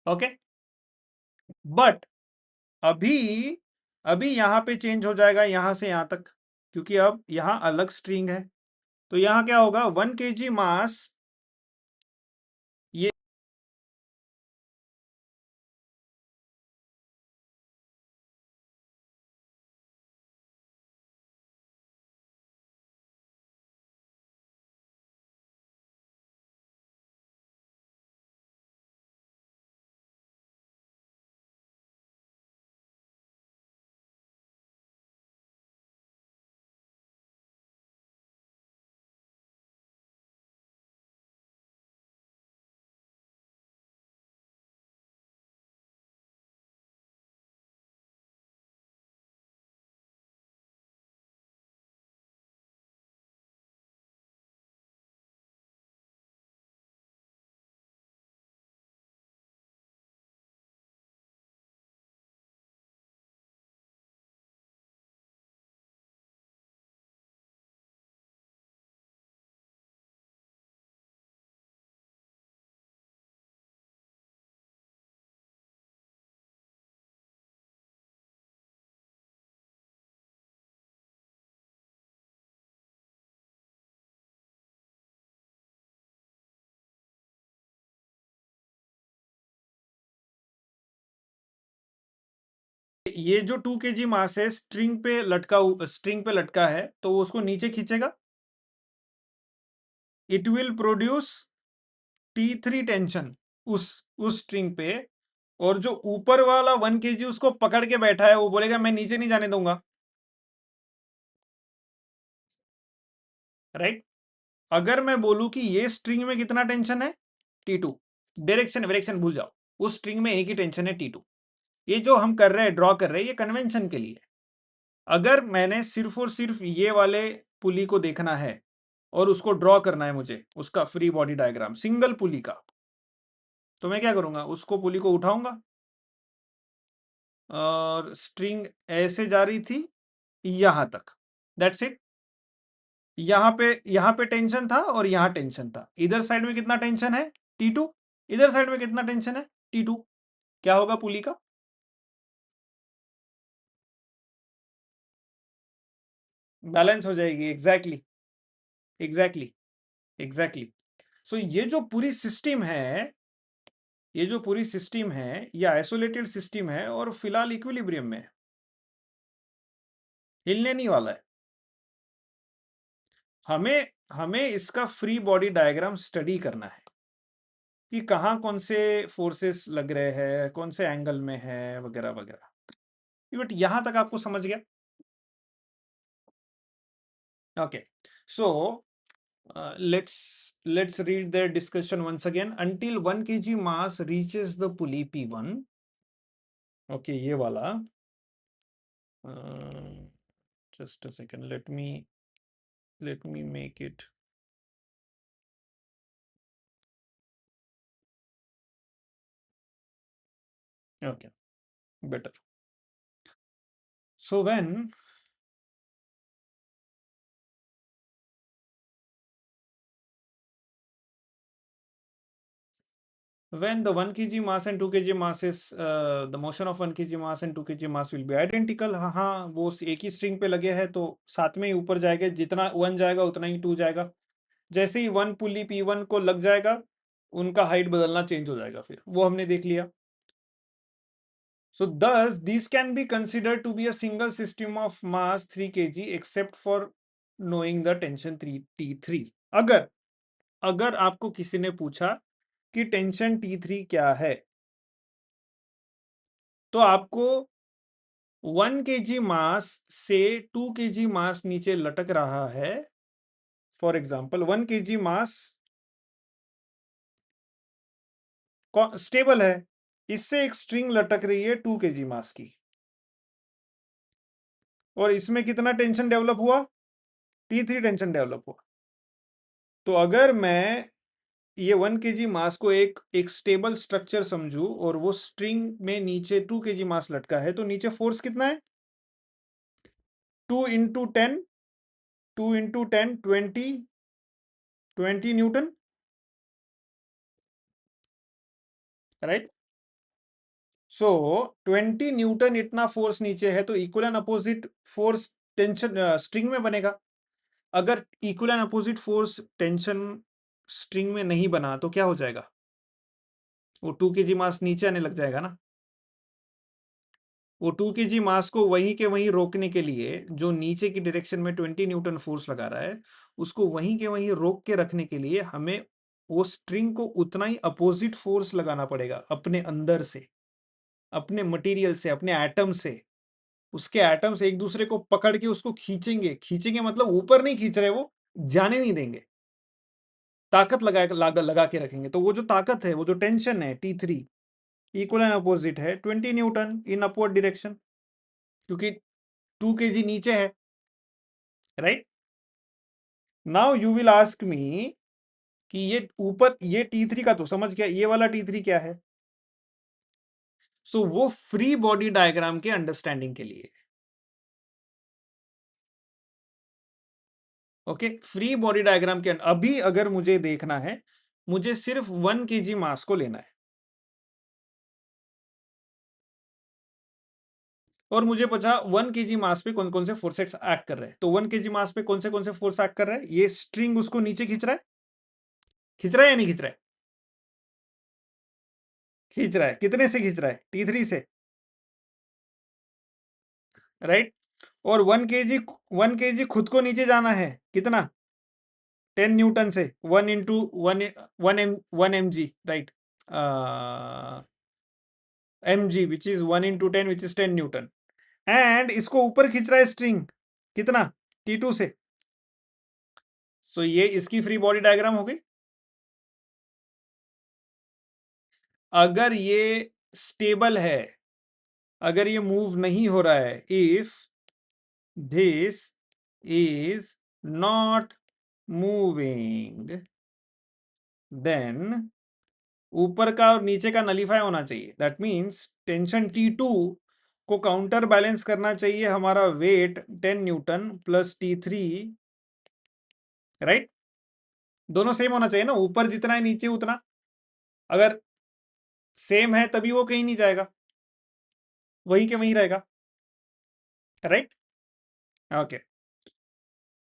ओके। बट अभी अभी यहां पे चेंज हो जाएगा यहां से यहां तक, क्योंकि अब यहां अलग स्ट्रिंग है, तो यहां क्या होगा, 1 kg मास, ये ये जो 2 kg मास है स्ट्रिंग पे लटका है, तो वो उसको नीचे खींचेगा, it will produce T3 tension उस स्ट्रिंग पे, और जो ऊपर वाला 1 kg उसको पकड़ के बैठा है वो बोलेगा मैं नीचे नहीं जाने दूंगा, राइट? अगर मैं बोलूं कि ये स्ट्रिंग में कितना टेंशन है, T2, डायरेक्शन भूल जाओ, उस स्ट्रिंग में एक ही टेंशन है, T2। ये जो हम कर रहे हैं, ड्रॉ कर रहे हैं, ये कन्वेंशन के लिए। अगर मैंने सिर्फ और सिर्फ ये वाले पुली को देखना है और उसको ड्रॉ करना है मुझे, उसका फ्री बॉडी डायग्राम सिंगल पुली का, तो मैं क्या करूंगा, उसको पुली को उठाऊंगा और स्ट्रिंग ऐसे जा रही थी यहां तक, दैट्स इट। यहाँ पे टेंशन था और यहाँ टेंशन था। इधर साइड में कितना टेंशन है, T2। इधर साइड में कितना टेंशन है, T2। क्या होगा पुली का, बैलेंस हो जाएगी। Exactly exactly exactly. सो ये जो पूरी सिस्टम है ये आइसोलेटेड सिस्टम है और फिलहाल इक्विलिब्रियम में है, हिलने नहीं वाला है। हमें इसका फ्री बॉडी डायग्राम स्टडी करना है कि कहाँ कौन से फोर्सेस लग रहे हैं, कौन से एंगल में है, वगैरह वगैरह। बट यहां तक आपको समझ गया? Okay, so let's read their discussion once again. Until 1 kg mass reaches the pulley P1, okay, ये वाला, just a second, let me make it, okay, better. So when the 1 kg mass and 2 kg mass is the motion of 1 kg mass and 2 kg mass will be identical, हाँ वो एक ही string पे लगे हैं तो साथ में ही ऊपर जाएगा, जितना 1 जाएगा उतना ही 2 जाएगा। जैसे ही 1 पुली P1 को लग जाएगा उनका हाइट बदलना चेंज हो जाएगा, फिर वो हमने देख लिया। So thus these can be considered to be a single system of mass 3 kg except for knowing the tension T3। अगर आपको किसी ने पूछा कि टेंशन T3 क्या है, तो आपको 1 kg मास से 2 kg मास नीचे लटक रहा है। For example 1 kg mass stable है, इससे एक स्ट्रिंग लटक रही है 2 kg मास की, और इसमें कितना टेंशन डेवलप हुआ, T3 टेंशन डेवलप हुआ। तो अगर मैं ये 1 kg मास को एक स्टेबल स्ट्रक्चर समझू और वो स्ट्रिंग में नीचे 2 kg मास लटका है, तो नीचे फोर्स कितना है, 2 इंटू 10, 2 इंटू 10, 20 न्यूटन, राइट? सो 20 न्यूटन इतना फोर्स नीचे है, तो equal and opposite force tension string में बनेगा। अगर equal and opposite force tension string में नहीं बना तो क्या हो जाएगा, वो 2 kg मास नीचे आने लग जाएगा ना। वो 2 kg मास को वहीं के वहीं रोकने के लिए, जो नीचे की डायरेक्शन में 20 न्यूटन फोर्स लगा रहा है, उसको वहीं के वहीं रोक के रखने के लिए हमें वो स्ट्रिंग को उतना ही अपोजिट फोर्स लगाना पड़ेगा, अपने अंदर से, अपने मटेरियल से, अपने एटम से। उसके एटम्स एक दूसरे को पकड़ के उसको खींचेंगे मतलब ऊपर नहीं खींच रहे, वो जाने नहीं देंगे, ताकत लगा के रखेंगे। तो वो जो ताकत है, वो जो टेंशन है T3, इक्वल एंड अपोजिट है 20 न्यूटन इन अपवर्ड डायरेक्शन, क्योंकि 2 kg नीचे है, right? Now you will ask me कि ये ऊपर, ये T3 का तो समझ गया, ये वाला T3 क्या है? सो वो फ्री बॉडी डायग्राम के अंडरस्टैंडिंग के लिए, ओके, फ्री बॉडी डायग्राम के अभी अगर मुझे देखना है, मुझे सिर्फ 1 kg मास को लेना है और मुझे पता 1 kg मास पे कौन कौन से फोर्सेस एक्ट कर रहे हैं। तो 1 kg मास पे कौन से फोर्स एक्ट कर रहा है, ये स्ट्रिंग उसको नीचे खींच रहा है या नहीं खींच रहा है? खींच रहा है। कितने से खींच रहा है, T3 से। राइट, और 1 kg खुद को नीचे जाना है कितना, 10 न्यूटन से, 1 right, mg which is 1 × 10 which is 10 Newton, and इसको ऊपर खींच रहा है स्ट्रिंग कितना, T2 से। सो ये इसकी फ्री बॉडी डायग्राम हो गई। अगर ये स्टेबल है, अगर ये मूव नहीं हो रहा है, if this is not moving, then ऊपर का और नीचे का नलीफाई होना चाहिए। दैट मीन्स टेंशन T2 को काउंटर बैलेंस करना चाहिए हमारा weight 10 newton plus T3, right, दोनों सेम होना चाहिए ना, ऊपर जितना है नीचे उतना, अगर सेम है तभी वो कहीं नहीं जाएगा, वही के वहीं रहेगा, राइट। ओके,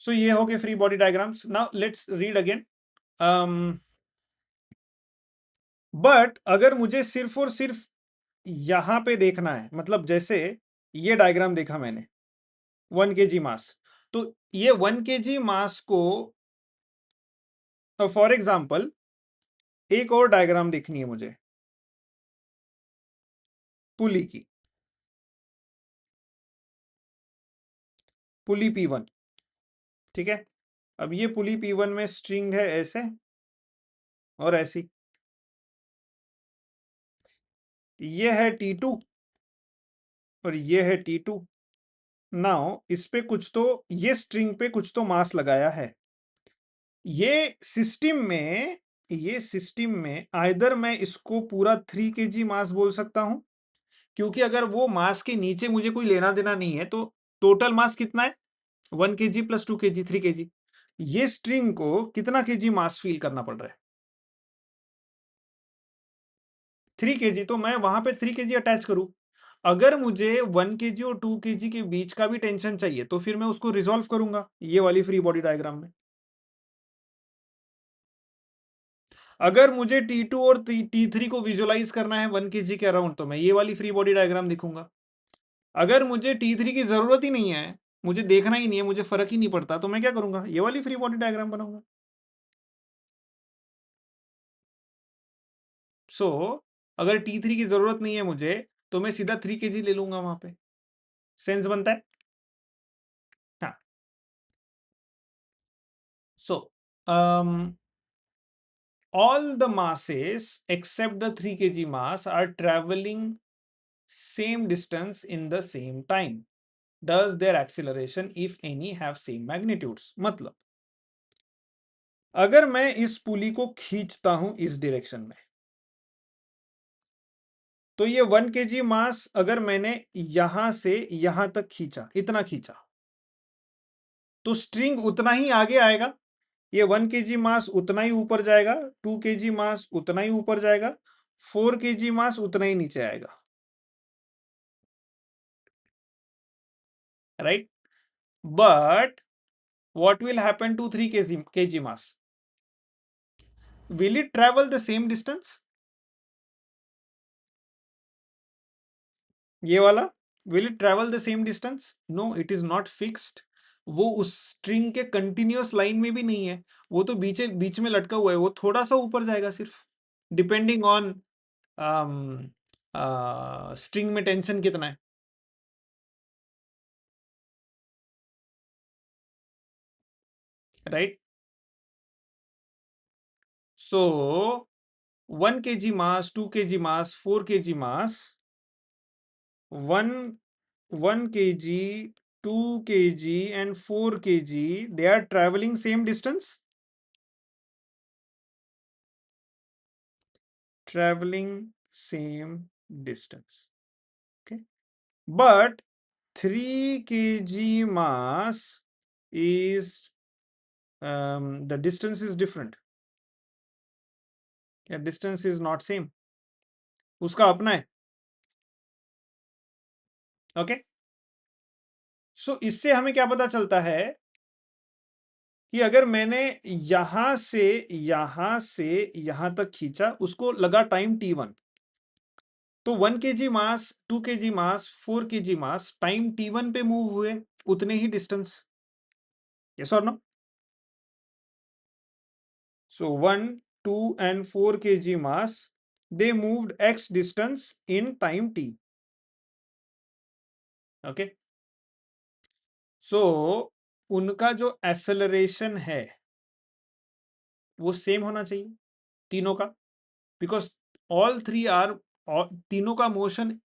सो ये हो गए free body diagrams. Now let's read again. But अगर मुझे सिर्फ और सिर्फ यहां पे देखना है, मतलब जैसे ये डायग्राम देखा मैंने 1 kg मास, तो ये 1 kg मास को फॉर एग्जाम्पल एक और डायग्राम देखनी है मुझे पुली की, पुली P1, ठीक है। अब ये पुली P1 में स्ट्रिंग है ऐसे और ऐसी, ये है T2 और ये है T2। नाउ इस पे कुछ तो, ये स्ट्रिंग पे कुछ तो मास लगाया है। ये सिस्टम में आइदर मैं इसको पूरा 3 kg मास बोल सकता हूं, क्योंकि अगर वो मास के नीचे मुझे कोई लेना देना नहीं है, तो टोटल मास कितना है, 1 kg प्लस 2 kg 3 kg। ये स्ट्रिंग को कितना kg मास फील करना पड़ रहा है, 3 kg, तो मैं वहां पे 3 kg अटैच करूं। अगर मुझे 1 kg और 2 kg के बीच का भी टेंशन चाहिए, तो फिर मैं उसको रिजॉल्व करूंगा ये वाली फ्री बॉडी डायग्राम में। अगर मुझे T2 और T3 को विजुलाइज करना है 1 kg के अराउंड, तो मैं ये वाली फ्री बॉडी डायग्राम दिखूंगा। अगर मुझे T3 की जरूरत ही नहीं है, मुझे देखना ही नहीं है, मुझे फर्क ही नहीं पड़ता, तो मैं क्या करूंगा, ये वाली फ्री बॉडी डायग्राम बनाऊंगा। सो अगर T3 की जरूरत नहीं है मुझे, तो मैं सीधा 3 kg ले लूंगा वहां पे। सेंस बनता है। हाँ, सो all the masses except the 3 kg mass are traveling same distance in the same time. Does their acceleration, if any, have same magnitudes? मतलब अगर मैं इस पुली को खींचता हूं इस डायरेक्शन में, तो ये 1 kg मास अगर मैंने यहां से यहां तक खींचा, इतना खींचा, तो स्ट्रिंग उतना ही आगे आएगा। ये 1 kg मास उतना ही ऊपर जाएगा, 2 kg मास उतना ही ऊपर जाएगा, 4 kg मास उतना ही नीचे आएगा, right. But what will happen to 3 kg mass? Will it travel the same distance? ये वाला, will it travel the same distance? No, it is not fixed. वो उस स्ट्रिंग के कंटिन्यूअस लाइन में भी नहीं है, वो तो बीच में लटका हुआ है, वो थोड़ा सा ऊपर जाएगा सिर्फ, डिपेंडिंग ऑन स्ट्रिंग में टेंशन कितना है, right. So 1 kg mass, 2 kg mass, 4 kg mass, 1 kg, 2 kg and 4 kg, they are traveling same distance, traveling same distance, okay. But 3 kg mass is the distance is different, yeah, distance is not same, उसका अपना है, okay. सो इससे हमें क्या पता चलता है कि अगर मैंने यहां से यहां तक खींचा, उसको लगा टाइम T1, तो 1 kg मास, 2 kg मास, 4 kg मास टाइम t1 पे मूव हुए उतने ही डिस्टेंस, यस और no? So 1, 2 and 4 kg mass, they moved x distance in time t. Okay. So उनका जो एक्सेलरेशन है वो सेम होना चाहिए तीनों का, बिकॉज ऑल थ्री आर, तीनों का मोशन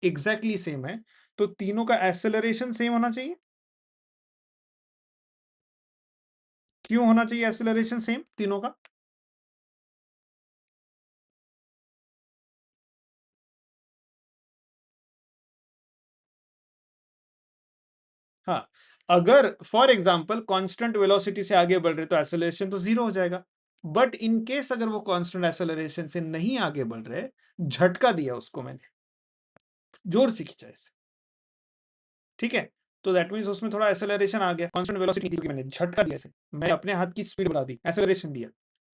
एग्जैक्टली सेम है, तो तीनों का एक्सेलरेशन सेम होना चाहिए। क्यों होना चाहिए एक्सेलरेशन सेम तीनों का? हाँ, अगर फॉर एग्जाम्पल कांस्टेंट वेलोसिटी से आगे बढ़ रहे तो एक्सेलरेशन तो जीरो हो जाएगा, बट इन केस अगर वो कांस्टेंट एक्सेलरेशन से नहीं आगे बढ़ रहे, झटका दिया उसको मैंने, जोर से खींचा ऐसे, ठीक है, तो दैट मींस उसमें थोड़ा एक्सेलरेशन आ गया, कांस्टेंट वेलोसिटी थी, मैंने झटका दिया ऐसे, मैं अपने हाथ की स्पीड बढ़ा दी, एक्सेलरेशन दिया,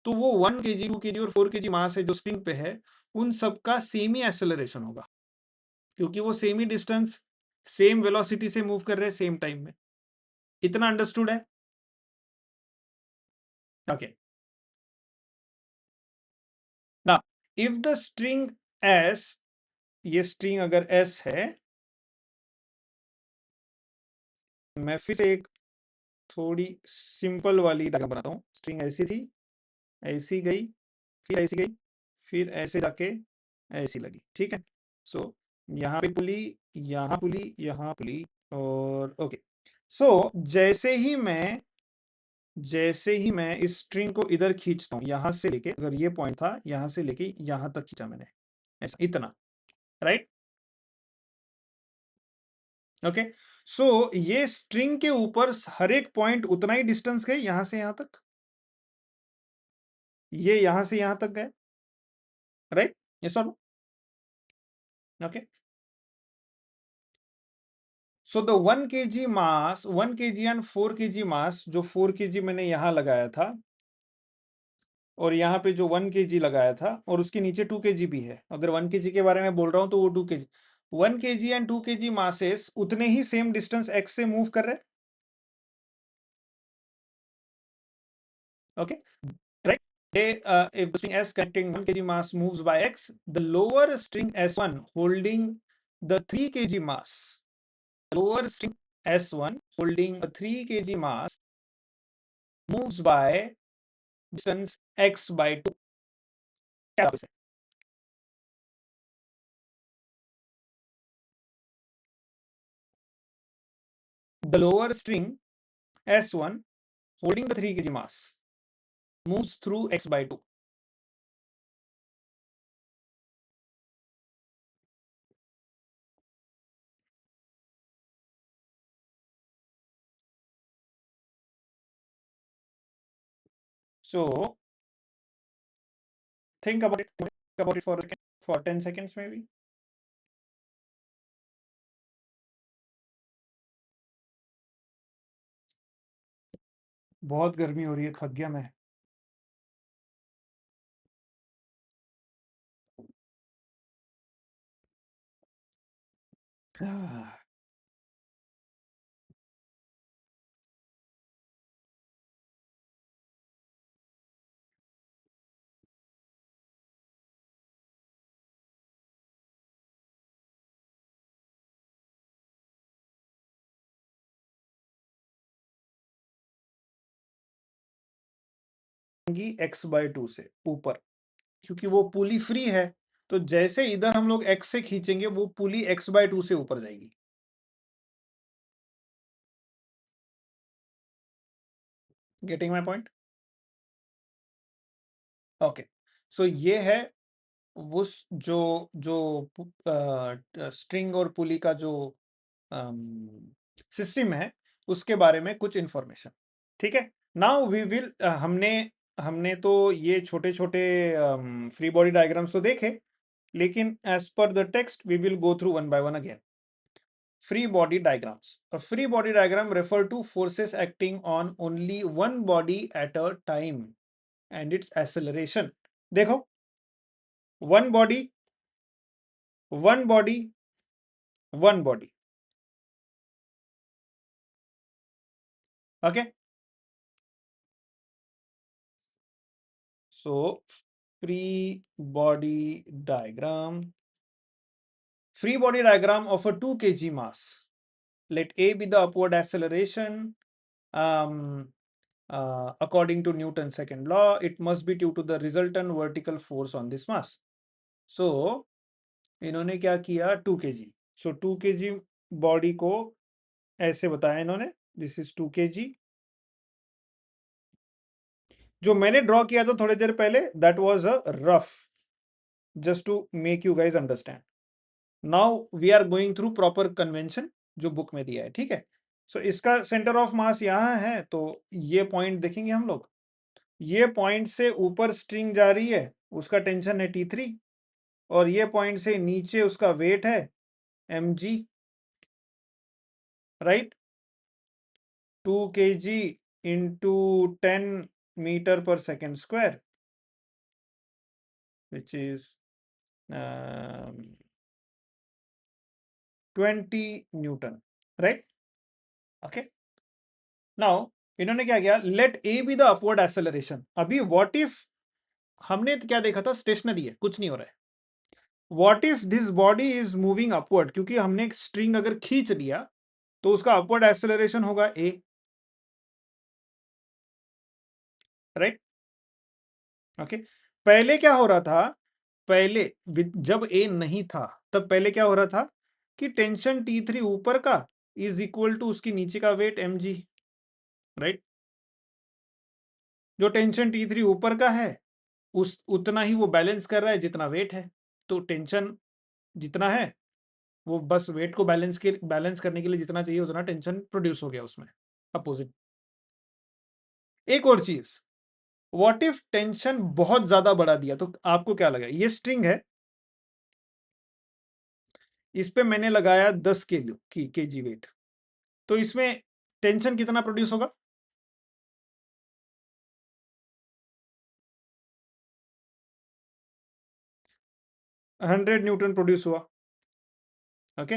तो वो 1 kg 2 kg और 4 kg मास है जो स्प्रिंग पे है, उन सबका सेम ही एक्सेलरेशन होगा, क्योंकि वो सेम ही डिस्टेंस सेम वेलोसिटी से मूव कर रहे हैं सेम टाइम में। इतना अंडरस्टूड है? ओके, ना इफ द स्ट्रिंग एस, ये स्ट्रिंग अगर एस है, मैं फिर से एक थोड़ी सिंपल वाली डायग्राम बनाता हूं। स्ट्रिंग ऐसी थी, ऐसी गई, फिर ऐसी गई, फिर ऐसे जाके ऐसी लगी, ठीक है। सो यहाँ पे पुली, यहाँ पुली, यहाँ पुली, और ओके। सो जैसे ही मैं इस स्ट्रिंग को इधर खींचता हूँ, यहां से लेके, अगर ये पॉइंट था, यहां से लेके यहां तक खींचा मैंने, ऐसा इतना, राइट? ओके, सो ये स्ट्रिंग के ऊपर हर एक पॉइंट उतना ही डिस्टेंस गए, यहां से यहां तक, ये यहां से यहां तक गए, राइट? ये solve. Okay, so the 1 kg mass, 1 kg and 4 kg मास, जो 4 kg मैंने यहां लगाया था और यहाँ पे जो 1 kg लगाया था, और उसके नीचे 2 kg भी है, अगर 1 kg के बारे में बोल रहा हूं तो वो 2 kg, 1 kg and 2 kg masses उतने ही सेम डिस्टेंस x से मूव कर रहे हैं, okay, right? If the string S containing 1 kg mass moves by x, the lower string S1 holding the 3 kg mass, lower string S1 holding a 3 kg mass moves by distance x by 2. क्या आप इसे? The lower string S1 holding the 3 kg mass moves through x by 2. So think about it for 10 seconds maybe. बहुत गर्मी हो रही है, थक गया मैं। x by 2 से ऊपर, क्योंकि वो पुली फ्री है, तो जैसे इधर हम लोग x से खींचेंगे वो पुली x by 2 से ऊपर जाएगी। Getting my point? ओके, सो ये है वो जो जो स्ट्रिंग और पुली का जो सिस्टम है, उसके बारे में कुछ इंफॉर्मेशन, ठीक है। नाउ वी विल, हमने हमने तो ये छोटे छोटे फ्री बॉडी डायग्राम्स तो देखे, लेकिन as per the text we will go through one by one again. Free body diagrams. A free body diagram refer to forces acting on only one body at a time and its acceleration. देखो, one body one body, one body, okay? So free body diagram, free body diagram of a 2 kg mass. Let A be the upward acceleration, according to Newton's second law. It must be due to the resultant vertical force on this mass. So इन्होंने क्या किया, 2 kg. So 2 kg body को ऐसे बताया इन्होंने, this is 2 kg. जो मैंने draw किया था थोड़ी देर पहले, that was a rough, just to make you guys understand. Now we are going through proper convention जो बुक में दिया है, ठीक है? सो इसका सेंटर ऑफ मास यहाँ है, तो ये पॉइंट देखेंगे हम लोग. ये पॉइंट से ऊपर स्ट्रिंग जा रही है, उसका टेंशन है T3, और ये पॉइंट से नीचे उसका वेट है mg, right? 2 kg into 10 meter per second square, which is 20 newton, right? Okay, now इन्होंने क्या किया, let A be the upward acceleration. अभी व्हाट इफ हमने क्या देखा था, स्टेशनरी है, कुछ नहीं हो रहा है. What if this body is moving upward, क्योंकि हमने एक स्ट्रिंग अगर खींच लिया तो उसका अपवर्ड एक्सेलरेशन होगा ए, राइट? ओके, पहले क्या हो रहा था, पहले जब ए नहीं था तब पहले क्या हो रहा था कि टेंशन T3 ऊपर का इज इक्वल टू उसकी नीचे का वेट mg, राइट? जो टेंशन T3 ऊपर का है उस उतना ही वो बैलेंस कर रहा है जितना वेट है. तो टेंशन जितना है वो बस वेट को बैलेंस करने के लिए जितना चाहिए उतना टेंशन प्रोड्यूस हो गया उसमें, अपोजिट. एक और चीज, व्हाट इफ टेंशन बहुत ज्यादा बढ़ा दिया, तो आपको क्या लगा, ये स्ट्रिंग है, इस पे मैंने लगाया 10 केजी वेट, तो इसमें टेंशन कितना प्रोड्यूस होगा? 100 न्यूटन प्रोड्यूस हुआ. ओके,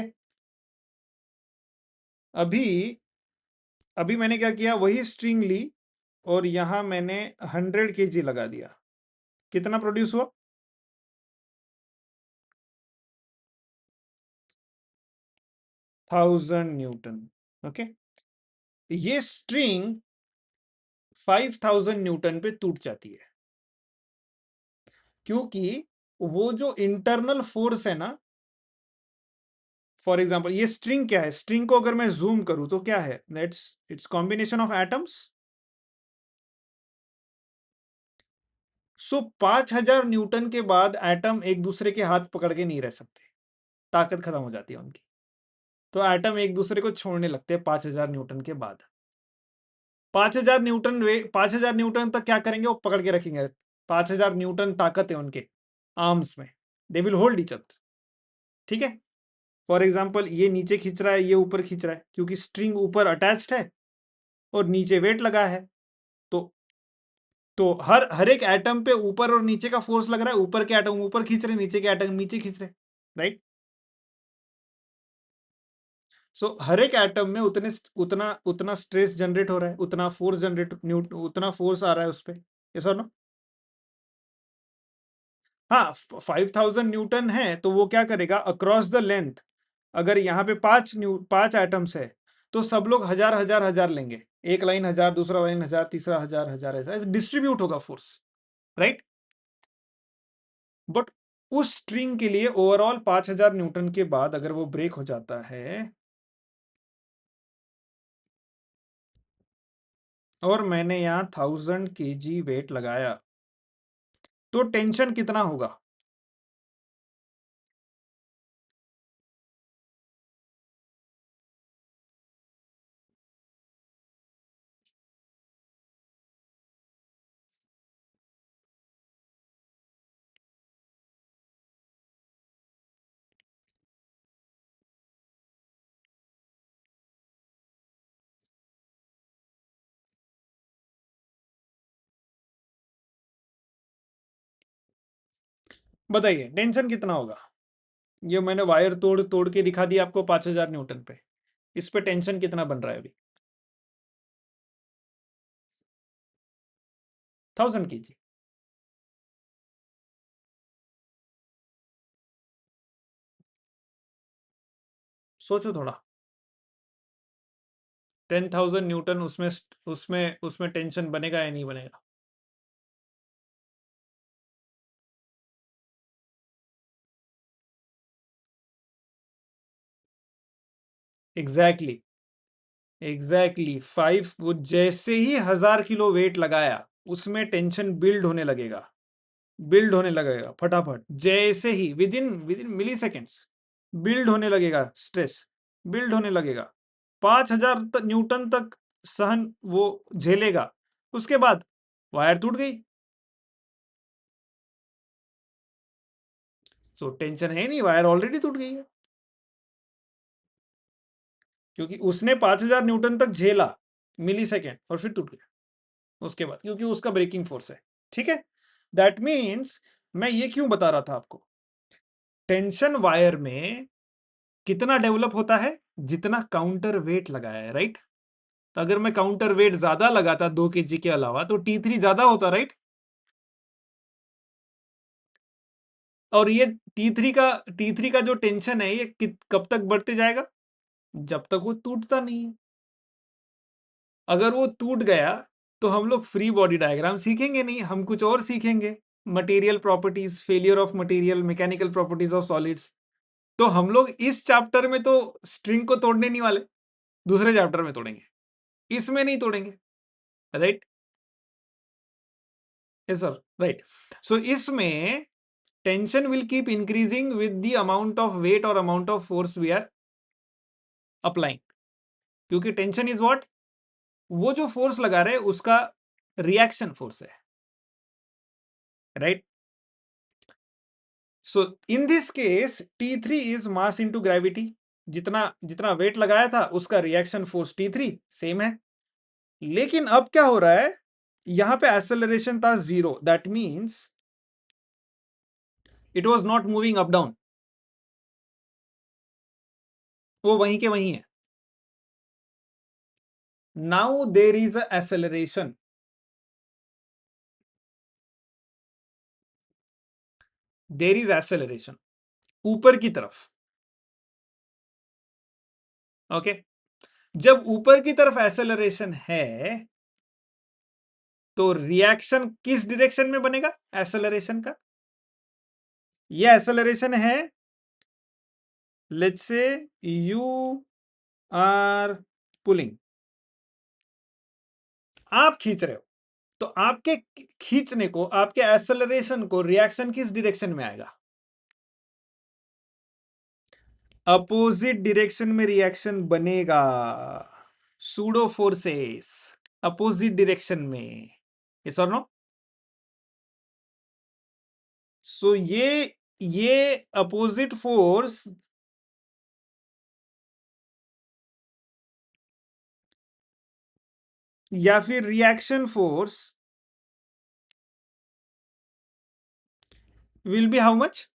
अभी अभी मैंने क्या किया, वही स्ट्रिंग ली और यहां मैंने 100 केजी लगा दिया, कितना प्रोड्यूस हुआ? 1000 न्यूटन. ओके, ये स्ट्रिंग 5000 न्यूटन पे टूट जाती है, क्योंकि वो जो इंटरनल फोर्स है ना, फॉर एग्जांपल ये स्ट्रिंग क्या है, स्ट्रिंग को अगर मैं जूम करूं तो क्या है, let's it's combination of atoms. So 5000 Newton के बाद एटम एक दूसरे के हाथ पकड़ के नहीं रह सकते, ताकत खत्म हो जाती है उनकी, तो एटम एक दूसरे को छोड़ने लगते हैं 5000 न्यूटन के बाद. 5000 न्यूटन तक क्या करेंगे, वो पकड़ के रखेंगे. 5000 न्यूटन ताकत है उनके आर्म्स में, they will hold each other, ठीक है? फॉर एग्जाम्पल ये नीचे खींच रहा है, ये ऊपर खींच रहा है, क्योंकि स्ट्रिंग ऊपर अटैच्ड है और नीचे वेट लगा है. तो तो हर एक एटम पे ऊपर और नीचे का फोर्स लग रहा है, ऊपर के एटम ऊपर खींच रहे, नीचे के एटम नीचे खींच रहे, राइट? सो हर एक एटम में उतना उतना स्ट्रेस जनरेट हो रहा है, उतना फोर्स उतना फोर्स आ रहा है उस पर, यस और नो? हाँ, 5000 न्यूटन है तो वो क्या करेगा, अक्रॉस द लेंथ, अगर यहाँ पे 5 एटम्स है तो सब लोग हजार हजार हजार लेंगे, एक लाइन 1000, दूसरा लाइन 1000, तीसरा 1000, ऐसा डिस्ट्रीब्यूट होगा फोर्स, राइट? बट उस स्ट्रिंग के लिए ओवरऑल 5000 न्यूटन के बाद अगर वो ब्रेक हो जाता है और मैंने यहां 1000 केजी वेट लगाया, तो टेंशन कितना होगा? बताइए टेंशन कितना होगा? ये मैंने वायर तोड़ तोड़ के दिखा दिया आपको 5000 न्यूटन पे। इस पे टेंशन कितना बन रहा है अभी? 1000 kg। सोचो थोड़ा। 10,000 न्यूटन, उसमें उसमें उसमें टेंशन बनेगा या नहीं बनेगा? एग्जैक्टली एग्जैक्टली 5, वो जैसे ही 1000 किलो वेट लगाया उसमें टेंशन बिल्ड होने लगेगा फटाफट, जैसे ही within milliseconds build होने लगेगा, स्ट्रेस बिल्ड होने लगेगा। 5000 न्यूटन तक सहन वो झेलेगा, उसके बाद वायर टूट गई। सो टेंशन है नहीं, वायर ऑलरेडी टूट गई है, क्योंकि उसने 5000 न्यूटन तक झेला मिली सेकेंड और फिर टूट गया उसके बाद, क्योंकि उसका ब्रेकिंग फोर्स है। ठीक है, दैट मीन्स मैं ये क्यों बता रहा था आपको, टेंशन वायर में कितना डेवलप होता है? जितना काउंटर वेट लगाया है, राइट? तो अगर मैं काउंटर वेट ज्यादा लगाता 2 kg के अलावा तो T3 ज्यादा होता, राइट? और ये T3 का जो टेंशन है ये कब तक बढ़ते जाएगा? जब तक वो टूटता नहीं है। अगर वो टूट गया तो हम लोग फ्री बॉडी डायग्राम सीखेंगे नहीं, हम कुछ और सीखेंगे, material properties, failure of material, mechanical properties of solids. तो हम लोग इस चैप्टर में तो स्ट्रिंग को तोड़ने नहीं वाले, दूसरे चैप्टर में तोड़ेंगे, इसमें नहीं तोड़ेंगे, right? Yes sir, right. So इसमें tension will keep increasing with the amount of weight और amount of force we are applying, क्योंकि टेंशन इज व्हाट, वो जो फोर्स लगा रहे उसका रिएक्शन फोर्स है, right? So in this case T3 is mass into gravity, जितना जितना वेट लगाया था उसका रिएक्शन फोर्स T3 सेम है। लेकिन अब क्या हो रहा है, यहां पे एक्सेलरेशन था 0, that means it was not moving up down, वो वहीं के वहीं है। Now there is a acceleration, there is acceleration ऊपर की तरफ। ओके, जब ऊपर की तरफ एक्सेलरेशन है तो रिएक्शन किस डायरेक्शन में बनेगा एक्सेलरेशन का? ये एक्सेलरेशन है, let's say you are pulling, आप खींच रहे हो, तो आपके खींचने को, आपके एक्सेलरेशन को रिएक्शन किस डायरेक्शन में आएगा? अपोजिट डायरेक्शन में रिएक्शन बनेगा, सूडो फोर्सेस अपोजिट डायरेक्शन में, यस और नो? सो ये अपोजिट फोर्स या फिर reaction force will be how much?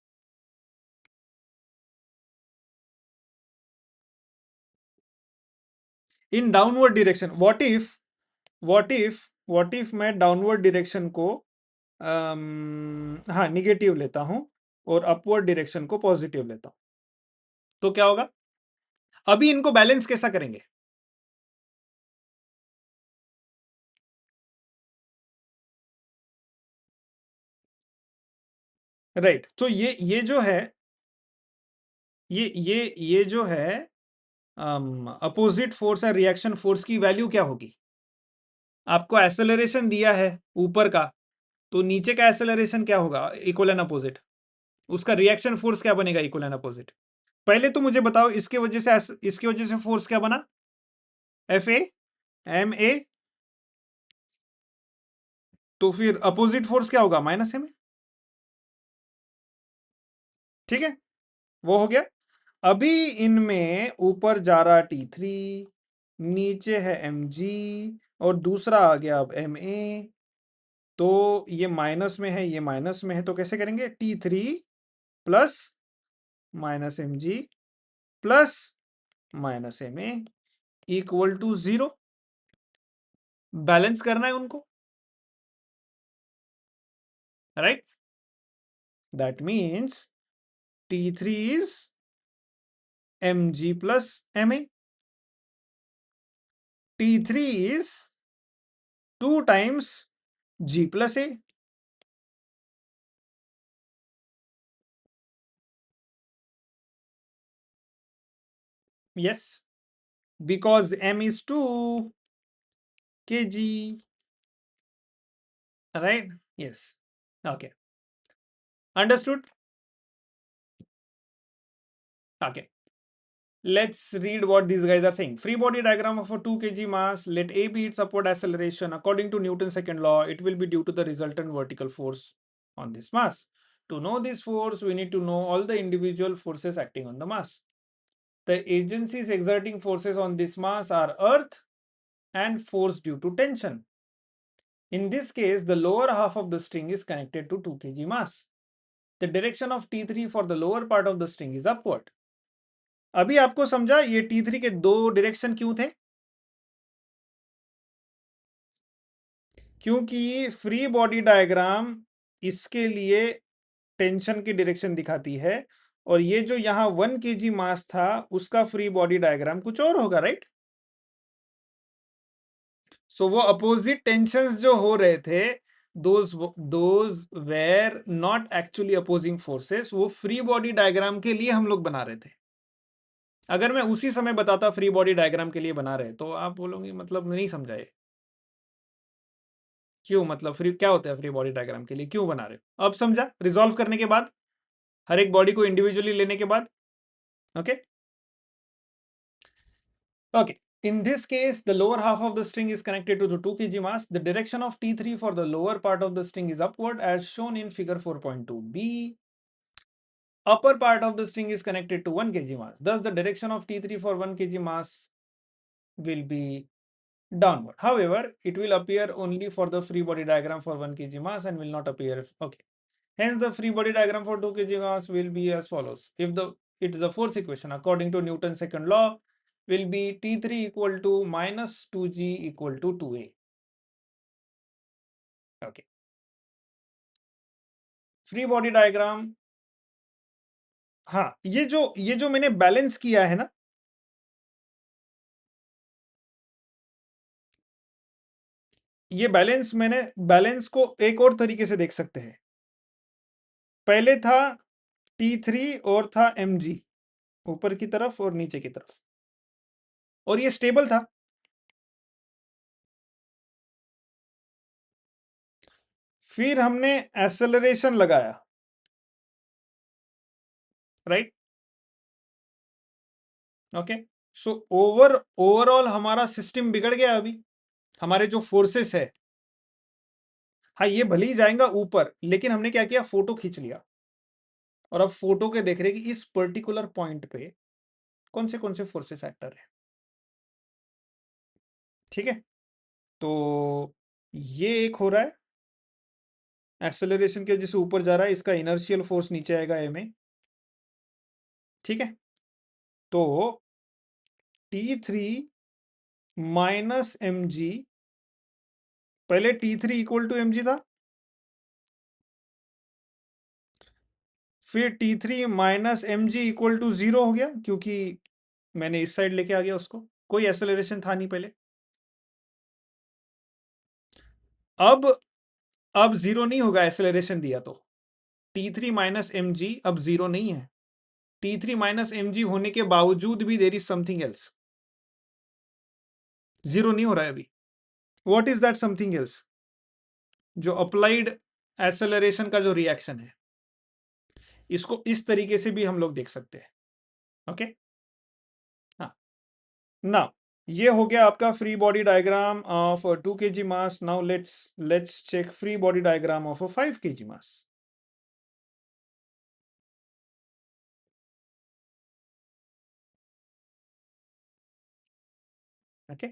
In downward direction. What if मैं डाउनवर्ड डायरेक्शन को हाँ निगेटिव लेता हूं और अपवर्ड डायरेक्शन को पॉजिटिव लेता हूं, तो क्या होगा? अभी इनको बैलेंस कैसा करेंगे? राइट, तो ये जो है, ये जो है अपोजिट फोर्स है, रिएक्शन फोर्स की वैल्यू क्या होगी? आपको एक्सेलरेशन दिया है ऊपर का, तो नीचे का एक्सेलरेशन क्या होगा? इक्वल एंड अपोजिट, उसका रिएक्शन फोर्स क्या बनेगा? Equal and opposite. पहले तो मुझे बताओ इसके वजह से फोर्स क्या बना? FA MA, तो फिर अपोजिट फोर्स क्या होगा? -MA। ठीक है, वो हो गया। अभी इनमें ऊपर जा रहा T3, नीचे है mg और दूसरा आ गया अब MA, तो ये माइनस में है, ये माइनस में है, तो कैसे करेंगे? T3 plus minus M G plus minus M A equal to 0। Balance करना है उनको, right? That means T3 is mg plus ma. T3 is 2 times g plus a. Yes, because m is 2 kg, right? Yes. Okay. Understood? Okay. Let's read what these guys are saying. Free body diagram of a 2 kg mass. Let A be its upward acceleration. According to Newton's second law, it will be due to the resultant vertical force on this mass. To know this force, we need to know all the individual forces acting on the mass. The agencies exerting forces on this mass are earth and force due to tension. In this case, the lower half of the string is connected to 2 kg mass. The direction of T3 for the lower part of the string is upward. अभी आपको समझा ये T3 के दो direction क्यों थे? क्योंकि free body diagram इसके लिए टेंशन की डायरेक्शन दिखाती है और ये जो यहाँ 1 kg मास था उसका फ्री बॉडी डायग्राम कुछ और होगा, राइट? सो वो अपोजिट टेंशंस जो हो रहे थे those were not actually opposing forces. वो फ्री बॉडी डायग्राम के लिए हम लोग बना रहे थे. अगर मैं उसी समय बताता फ्री बॉडी डायग्राम के लिए बना रहे तो आप बोलोगे मतलब नहीं समझाए क्यों, मतलब फ्री क्या होता है फ्री बॉडी डायग्राम के लिए क्यों बना रहे हो? अब समझा रिजॉल्व करने के बाद, हर एक बॉडी को इंडिविजुअली लेने के बाद. Okay okay. In this case, the lower half of the string is connected to the 2 kg mass. The direction of T3 for the lower part of the string is upward as shown in figure 4.2b. Upper part of the string is connected to 1 kg mass. Thus, the direction of T3 for 1 kg mass will be downward. However, it will appear only for the free body diagram for 1 kg mass and will not appear. Okay. Hence, the free body diagram for 2 kg mass will be as follows. If it is a force equation according to Newton's second law, will be T3 equal to minus 2g equal to 2a. Okay. Free body diagram. हाँ, ये जो मैंने balance किया है ना, ये balance को एक और तरीके से देख सकते हैं. पहले था T3 और था mg ऊपर की तरफ और नीचे की तरफ और ये स्टेबल था. फिर हमने एक्सेलरेशन लगाया, राइट? ओके. सो ओवरऑल हमारा सिस्टम बिगड़ गया. अभी हमारे जो फोर्सेस है, हाँ ये भले ही जाएगा ऊपर, लेकिन हमने क्या किया, फोटो खींच लिया और अब फोटो के देख रहे कि इस पर्टिकुलर पॉइंट पे कौन से फोर्सेस एक्टर है. ठीक है, तो ये एक हो रहा है एक्सेलरेशन के वजह से ऊपर जा रहा है, इसका इनर्शियल फोर्स नीचे आएगा ए में. ठीक है, तो T3 माइनस mg, पहले T3 इक्वल टू mg था, फिर T3 minus mg equal to 0 हो गया क्योंकि मैंने इस साइड लेके आ गया उसको, कोई एक्सेलरेशन था नहीं पहले. अब 0 नहीं होगा एक्सेलरेशन दिया तो. T3 माइनस mg अब 0 नहीं है. T3 माइनस mg होने के बावजूद भी देयर इज समथिंग एल्स. 0 नहीं हो रहा है अभी. What is that something else? जो अप्लाइड एक्सेलरेशन का जो रिएक्शन है, इसको इस तरीके से भी हम लोग देख सकते हैं. ओके, हाँ. नाउ ये हो गया आपका free body diagram of 2 kg mass. Now let's check free body diagram of 5 kg mass. Okay,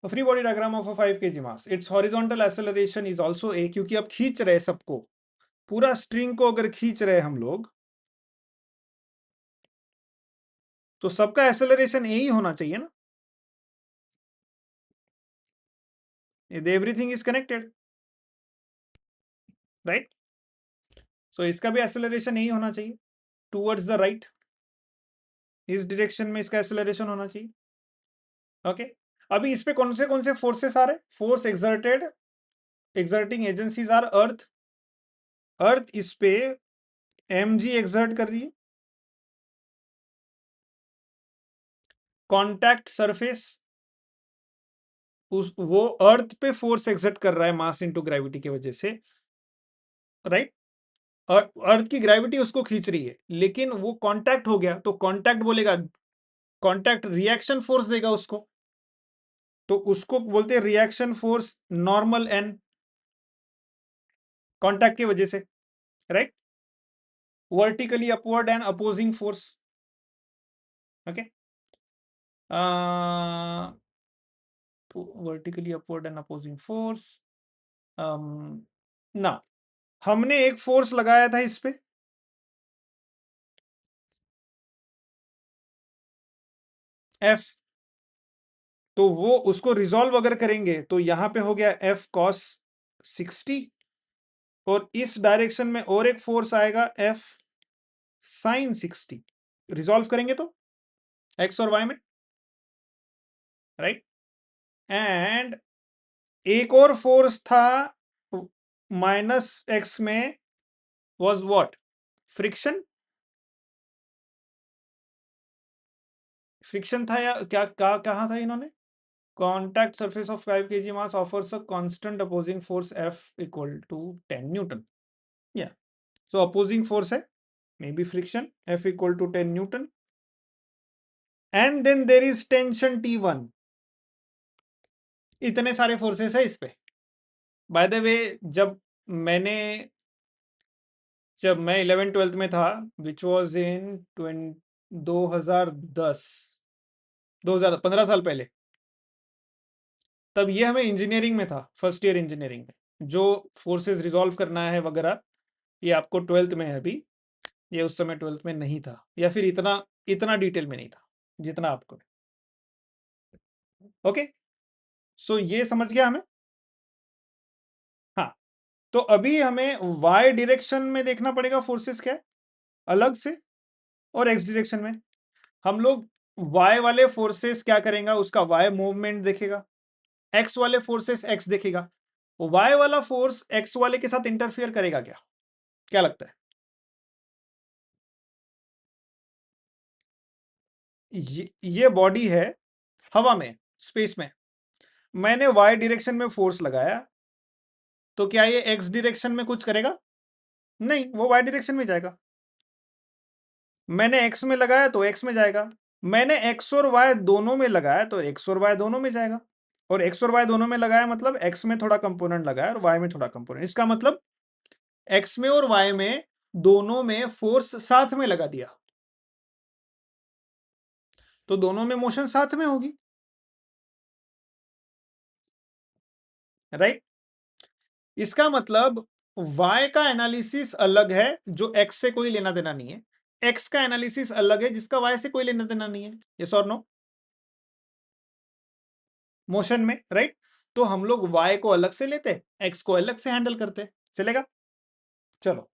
free body diagram of 5 kg mass. It's horizontal acceleration is also A, क्योंकि अब खींच रहे सबको, पूरा स्ट्रिंग को अगर खींच रहे हम लोग तो सबका एक्सेलरेशन यही होना चाहिए ना, एवरीथिंग इज कनेक्टेड, राइट। सो इसका भी एक्सेलरेशन यही होना चाहिए, टूवर्ड्स द राइट, इस डायरेक्शन में इसका एक्सेलरेशन होना चाहिए। ओके अभी इस पे कौन से फोर्सेस आ रहे, फोर्स एक्सर्टिंग एजेंसीज आर अर्थ, अर्थ इस पे mg एक्सर्ट कर रही है, कॉन्टैक्ट सरफेस उस वो अर्थ पे फोर्स एक्सर्ट कर रहा है मास इनटू ग्रेविटी की वजह से, राइट। अर्थ की ग्रेविटी उसको खींच रही है, लेकिन वो कांटेक्ट हो गया तो कांटेक्ट बोलेगा, कांटेक्ट रिएक्शन फोर्स देगा उसको, तो उसको बोलते हैं reaction force normal N, contact की वजह से, right. Vertically upward and opposing force, okay, vertically upward and opposing force. ना हमने एक फोर्स लगाया था इस पे, एफ, तो वो उसको रिजॉल्व अगर करेंगे तो यहां पे हो गया एफ कॉस 60, और इस डायरेक्शन में और एक फोर्स आएगा एफ साइन 60, रिजॉल्व करेंगे तो एक्स और वाई में, राइट। एंड एक और फोर्स था माइनस एक्स में, वॉज व्हाट, फ्रिक्शन, फ्रिक्शन था या क्या कहा था इन्होंने, contact surface of 5 kg mass offers a constant opposing force F equal to 10 Newton. Yeah. So opposing force है, maybe friction, F equal to 10 Newton. And then there is tension T1. इतने सारे forces है इस पे। Bye the वे मैंने जब मैं 11th-12th में था, विच वॉज इन 2010, 2015 साल पहले, तब ये हमें इंजीनियरिंग में था, फर्स्ट ईयर इंजीनियरिंग में, जो फोर्सेस रिजॉल्व करना है वगैरह, ये आपको 12th में है अभी, ये उस समय 12th में नहीं था, या फिर इतना इतना डिटेल में नहीं था जितना आपको। ओके सो ये समझ गया हमें। हाँ तो अभी हमें y डायरेक्शन में देखना पड़ेगा फोर्सेस क्या है अलग से, और x डायरेक्शन में हम लोग y वाले फोर्सेस क्या करेंगे, उसका y मूवमेंट देखेगा, x वाले फोर्सेस x देखेगा, y वाला फोर्स x वाले के साथ इंटरफियर करेगा क्या, क्या लगता है? ये बॉडी है हवा में, स्पेस में, मैंने y डायरेक्शन में फोर्स लगाया, तो क्या ये x डायरेक्शन में कुछ करेगा? नहीं, वो y डायरेक्शन में जाएगा। मैंने x में लगाया तो x में जाएगा, मैंने x और y दोनों में लगाया तो x और y दोनों में जाएगा, और x और y दोनों में लगाया मतलब x में थोड़ा कंपोनेंट लगाया और y में थोड़ा कंपोनेंट, इसका मतलब x में और y में दोनों में फोर्स साथ में लगा दिया, तो दोनों में मोशन साथ में होगी, राइट। इसका मतलब y का एनालिसिस अलग है जो x से कोई लेना देना नहीं है, x का एनालिसिस अलग है जिसका y से कोई लेना देना नहीं है, यस और नो, मोशन में, राइट। तो हम लोग y को अलग से लेते, x को अलग से हैंडल करते, चलेगा। चलो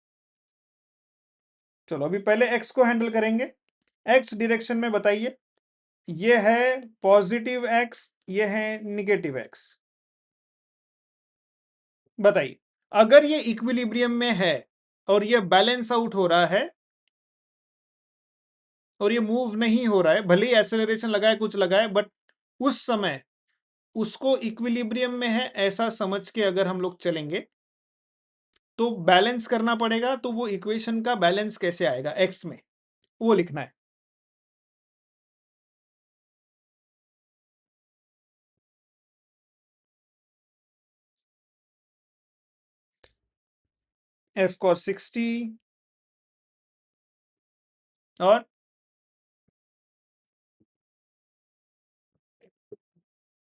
चलो अभी पहले x को हैंडल करेंगे। x डायरेक्शन में बताइए, ये है पॉजिटिव x, ये है निगेटिव x, बताइए अगर ये इक्विलिब्रियम में है और ये बैलेंस आउट हो रहा है और ये मूव नहीं हो रहा है, भले ही एक्सेलरेशन लगाए कुछ लगाए, बट उस समय उसको इक्विलिब्रियम में है ऐसा समझ के अगर हम लोग चलेंगे तो बैलेंस करना पड़ेगा, तो वो इक्वेशन का बैलेंस कैसे आएगा एक्स में, वो लिखना है। एफ कॉस 60 और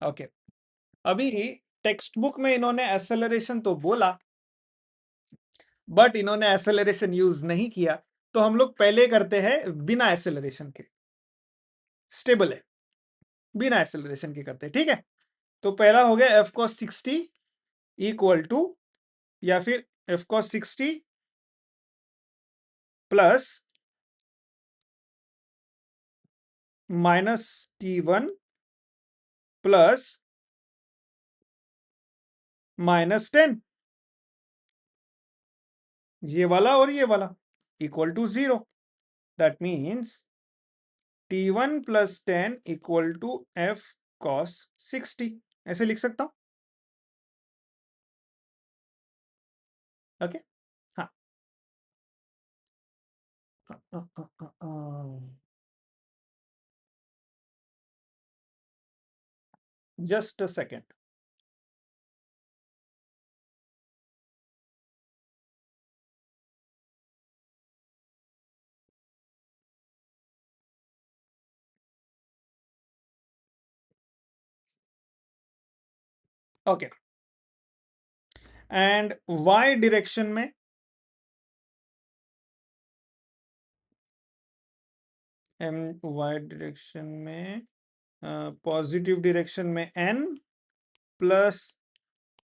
ओके अभी टेक्स्ट बुक में इन्होंने एक्सेलरेशन तो बोला, बट इन्होंने एक्सेलरेशन यूज नहीं किया, तो हम लोग पहले करते हैं बिना एक्सेलरेशन के। स्टेबल है, बिना एक्सेलरेशन के करते हैं, ठीक है। तो पहला हो गया एफ कॉस 60 इक्वल टू, या फिर F cos 60 plus minus T1 plus -10, ये वाला और ये वाला equal to 0। That means T1 plus 10 equal to F cos 60, ऐसे लिख सकता हूं, ओके। हाँ, just a second. Okay, and Y direction में एम, वाई डायरेक्शन में पॉजिटिव डायरेक्शन में n plus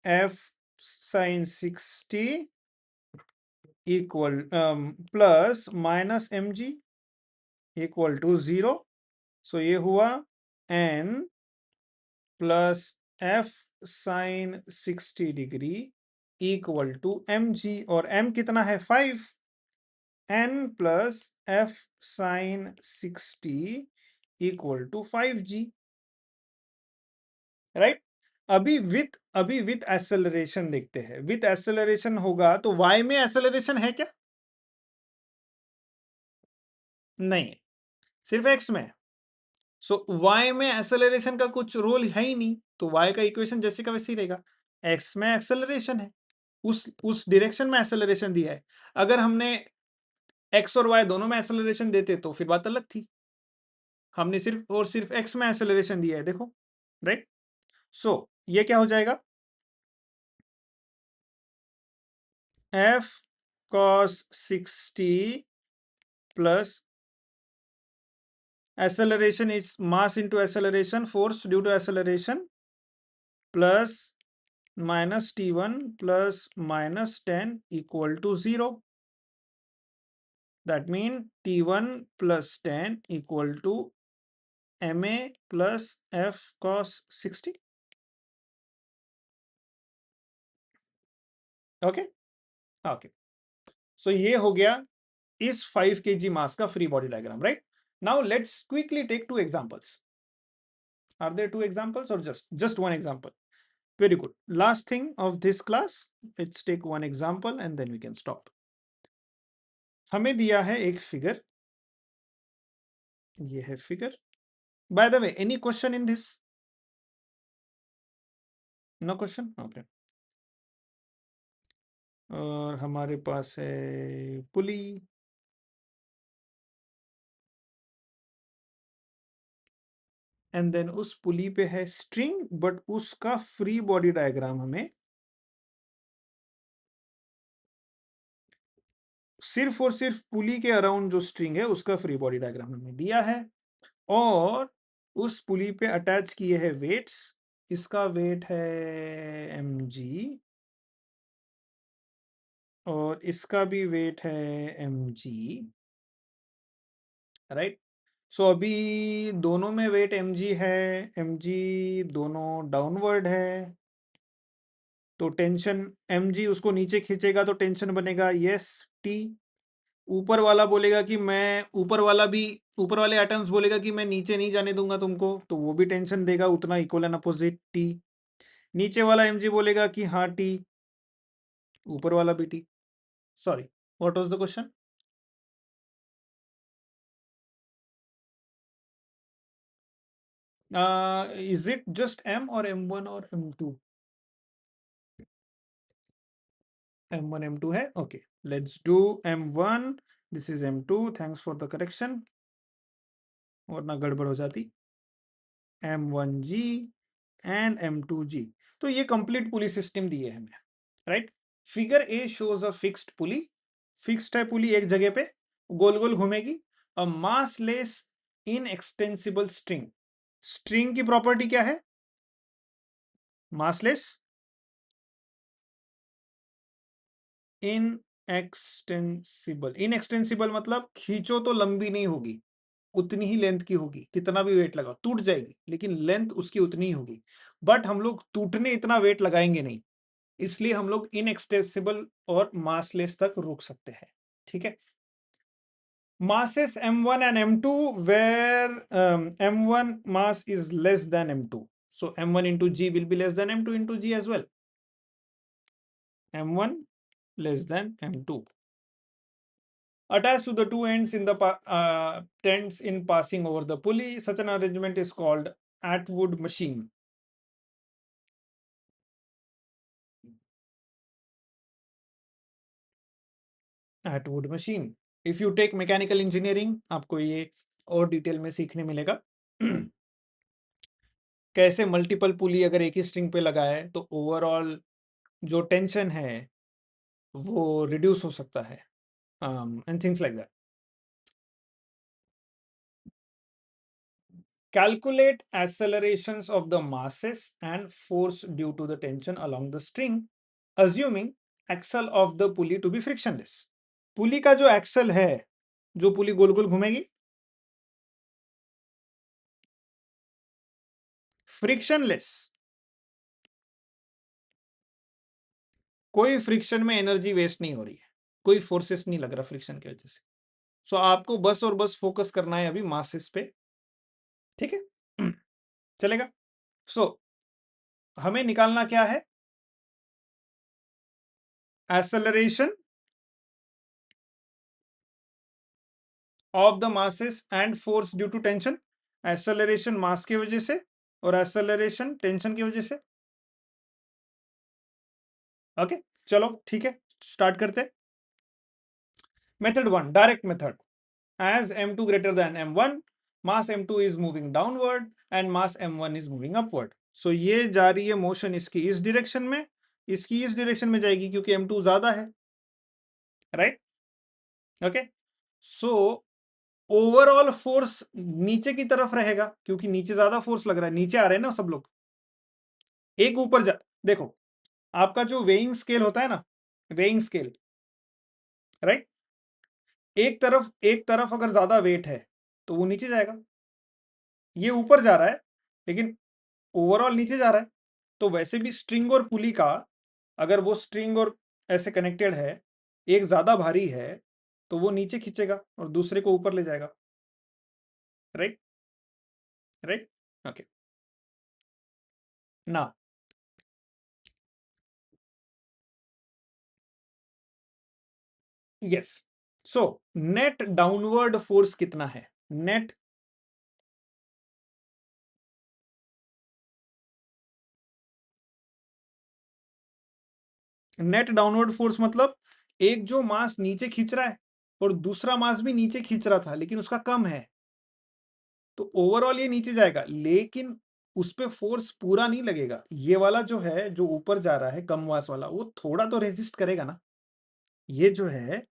F sine 60 equal plus minus mg equal to 0। So ये हुआ n plus F sine 60 degree equal to mg, और m कितना है 5, n plus F sine 60 equal to 5g, right. अभी with acceleration देखते हैं। With acceleration होगा तो y में एक्सेलरेशन है क्या? नहीं, सिर्फ x में। सो y में एक्सेलरेशन का कुछ रोल है ही नहीं, तो y का इक्वेशन जैसे का वैसे ही रहेगा। x में एक्सेलरेशन है, उस डायरेक्शन में एक्सेलरेशन दिया है। अगर हमने x और y दोनों में एक्सेलरेशन देते तो फिर बात अलग थी। हमने सिर्फ और सिर्फ x में एक्सेलरेशन दिया है, देखो, राइट। सो ये क्या हो जाएगा, f cos 60 plus acceleration is mass into acceleration, force due to acceleration, plus minus T1 plus minus 10 equal to 0. That means T1 plus 10 equal to ma plus f cos 60. Okay, okay. So ये हो गया इस 5 kg mass का free body diagram, right? Now let's quickly take 2 examples. Are there 2 examples or just one example? Very good. Last thing of this class, let's take one example and then we can stop. हमें दिया है एक figure, ये है figure. By the way, any question in this? No question, okay. और हमारे पास है पुली, and then उस पुली पे है स्ट्रिंग, बट उसका फ्री बॉडी डायग्राम हमें सिर्फ और सिर्फ पुली के अराउंड जो स्ट्रिंग है उसका फ्री बॉडी डायग्राम हमें दिया है, और उस पुली पे अटैच किए हैं वेट्स। इसका वेट है mg और इसका भी वेट है mg, राइट। सो अभी दोनों में वेट mg है, mg दोनों डाउनवर्ड है, तो टेंशन mg उसको नीचे खींचेगा तो टेंशन बनेगा यस t। ऊपर वाला बोलेगा कि मैं ऊपर वाले एटम्स बोलेगा कि मैं नीचे नहीं जाने दूंगा तुमको, तो वो भी टेंशन देगा उतना, इक्वल एंड अपोजिट t। नीचे वाला mg बोलेगा कि हाँ t, ऊपर वाला भी t। Sorry, what was the question? Is it just m or m1 or m2? m1 m2 है, okay, let's do m1, this is m2, thanks for the correction, वरना गड़बड़ हो जाती। m1g and m2g, तो ये कंप्लीट पुली system दिए है हमें, right. Figure A shows a fixed pulley, fixed है पुली एक जगह पे, गोल गोल घूमेगी, a massless inextensible string, string की प्रॉपर्टी क्या है? मासलेस, इनएक्सटेंसिबल, इनएक्सटेंसिबल मतलब खींचो तो लंबी नहीं होगी, उतनी ही लेंथ की होगी, कितना भी वेट लगाओ टूट जाएगी, लेकिन लेंथ उसकी उतनी ही होगी। बट हम लोग टूटने इतना वेट लगाएंगे नहीं, इसलिए हम लोग इनएक्सटेंसिबल और मासलेस तक रोक सकते हैं। ठीक है, masses m1 and m2 where m1 mass is less than m2, so m1 into g will be less than m2 into g as well, m1 less than m2. Attached to the two ends in the tents in passing over the pulley, such an arrangement is called Atwood machine. Atwood machine. If you take mechanical engineering, आपको ये और detail में सीखने मिलेगा कैसे multiple पुली अगर एक ही string पे लगा है तो ओवरऑल जो टेंशन है वो रिड्यूस हो सकता है, and things like that. Calculate accelerations of the masses and force due to the tension along the string, assuming axle of the pulley to be frictionless. पुली का जो एक्सल है, जो पुली गोल गोल घूमेगी, फ्रिक्शनलेस, कोई फ्रिक्शन में एनर्जी वेस्ट नहीं हो रही है, कोई फोर्सेस नहीं लग रहा फ्रिक्शन की वजह से. सो आपको बस और बस फोकस करना है अभी मासेस पे. ठीक है, चलेगा. सो हमें निकालना क्या है? Acceleration of the masses and force due to tension. Acceleration mass की वजह से और एक्सेलरेशन टेंशन की वजह से. ओके, चलो ठीक है, स्टार्ट करते. Method 1, direct method. As m2 greater than m1, mass m2 is moving downward and mass m1 is moving upward. So ये जा रही है मोशन इसकी इस डायरेक्शन में, इसकी इस डायरेक्शन में जाएगी क्योंकि m2 ज्यादा है, right? Okay, so overall force नीचे की तरफ रहेगा क्योंकि नीचे ज्यादा फोर्स लग रहा है, नीचे आ रहे हैं ना सब लोग. एक ऊपर जा, देखो आपका जो वेइंग स्केल होता है ना, वेइंग स्केल, राइट, एक तरफ अगर ज्यादा वेट है तो वो नीचे जाएगा. ये ऊपर जा रहा है लेकिन ओवरऑल नीचे जा रहा है. तो वैसे भी स्ट्रिंग और पुली का, अगर वो स्ट्रिंग और ऐसे कनेक्टेड है, एक ज्यादा भारी है तो वो नीचे खींचेगा और दूसरे को ऊपर ले जाएगा, राइट? Right, okay. ना yes, so net downward force कितना है? नेट नेट डाउनवर्ड फोर्स मतलब एक जो मास नीचे खींच रहा है और दूसरा मास भी नीचे खींच रहा था लेकिन उसका कम है, तो ओवरऑल ये नीचे जाएगा लेकिन उस पे फोर्स पूरा नहीं लगेगा. ये वाला जो है, जो ऊपर जा रहा है कम मास वाला, वो थोड़ा तो रेजिस्ट करेगा ना. ये जो है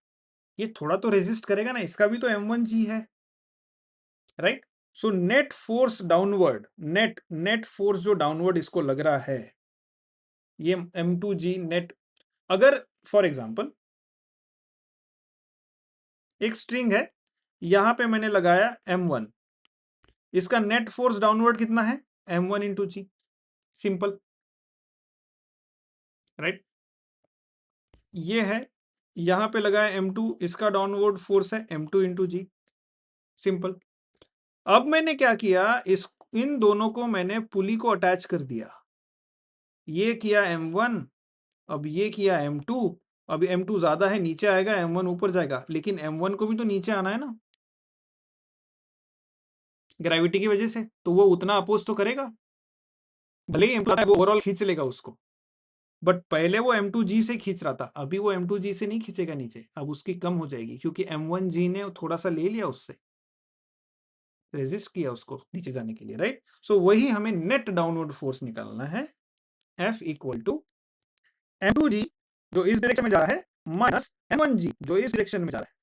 ये थोड़ा तो रेजिस्ट करेगा ना, इसका भी तो m1g है, right? So net force downward, net force जो डाउनवर्ड इसको लग रहा है, ये m2g नेट. अगर फॉर एग्जांपल एक स्ट्रिंग है, यहां पे मैंने लगाया m1, इसका नेट फोर्स डाउनवर्ड कितना है? m1 इंटू जी, सिंपल, राइट? ये है, यहां पे लगाया m2, इसका डाउनवर्ड फोर्स है m2 इंटू जी, सिंपल. अब मैंने क्या किया, इन दोनों को मैंने पुली को अटैच कर दिया. ये किया m1, अब ये किया m2. अब m2 ज्यादा है, नीचे आएगा, m1 ऊपर जाएगा, लेकिन m1 को भी तो नीचे आना है ना, ग्रेविटी की वजह से, तो वो उतना अपोज तो करेगा. भले ही m2 वो ओवरऑल खींच लेगा उसको, बट पहले वो m2g से खींच रहा था, अभी वो m2g से नहीं खींचेगा नीचे, अब उसकी कम हो जाएगी क्योंकि m1g ने थोड़ा सा ले लिया उससे, रेजिस्ट किया उसको नीचे जाने के लिए, राइट? सो वही हमें नेट डाउनवर्ड फोर्स निकालना है. F इक्वल टू m2g जो इस डायरेक्शन में जा रहा है माइनस m1g जो इस डायरेक्शन में जा रहा है,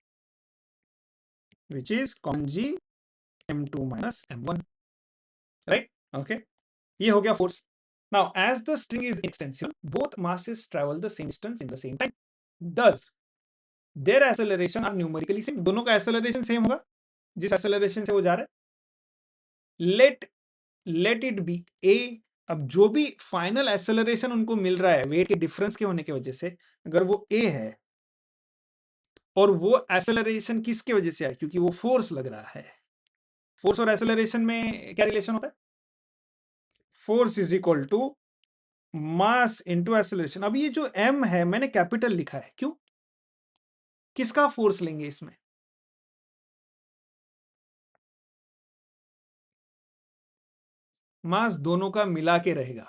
विच इज कॉन g m2 minus m1, right? Okay, ये हो गया force. Now, as the string is extensible, both masses travel the same distance in the same time. Thus, their acceleration are numerically same. दोनों का acceleration same होगा जिस acceleration से वो जा रहा है. Let it be a. अब जो भी फाइनल एक्सेलरेशन उनको मिल रहा है वेट के डिफरेंस के होने की वजह से, अगर वो a है और वो एक्सेलरेशन किसके वजह से है, क्योंकि वो फोर्स लग रहा है. फोर्स और एक्सेलरेशन में क्या रिलेशन होता है? Force is equal to mass into acceleration. अब ये जो m है मैंने कैपिटल लिखा है, क्यों? किसका फोर्स लेंगे इसमें? मास दोनों का मिला के रहेगा,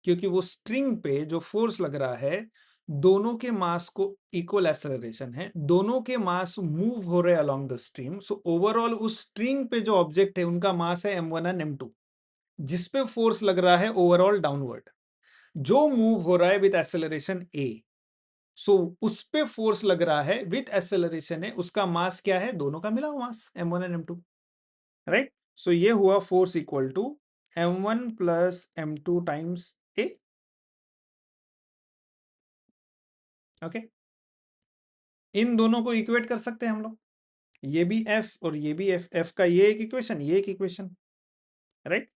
क्योंकि वो स्ट्रिंग पे जो फोर्स लग रहा है दोनों के मास को इक्वल एक्सेलरेशन है, दोनों के मास मूव हो रहे along the stream. So overall उस स्ट्रिंग पे जो ऑब्जेक्ट है उनका मास है m1 एंड m2, जिस पे फोर्स लग रहा है ओवरऑल डाउनवर्ड, जो मूव हो रहा है विद एक्सेलरेशन a. सो उस पे फोर्स लग रहा है विद एक्सेलरेशन है, उसका मास क्या है? दोनों का मिला हुआ मास m1 and m2, right? So ये हुआ force equal to m1 plus m2 times a. Okay, इन दोनों को इक्वेट कर सकते हैं हम लोग, ये भी f और ये भी f. f का ये एक इक्वेशन, ये एक इक्वेशन, राइट?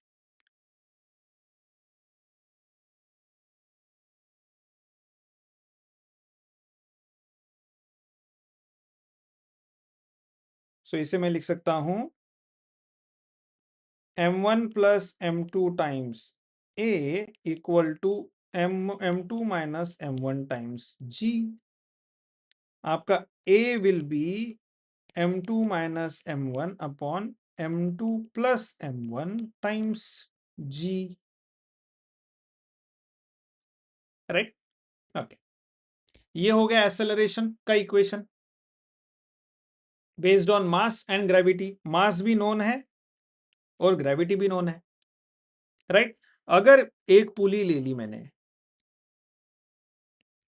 सो इसे मैं लिख सकता हूं m1 plus m2 times a equal to m2 minus m1 times g. आपका a will be m2 minus m1 upon m2 plus m1 times g, right? Okay, ये हो गया एक्सेलरेशन का equation based on mass and gravity. Mass भी known है और gravity भी known है, राइट? अगर एक पुली ले ली मैंने,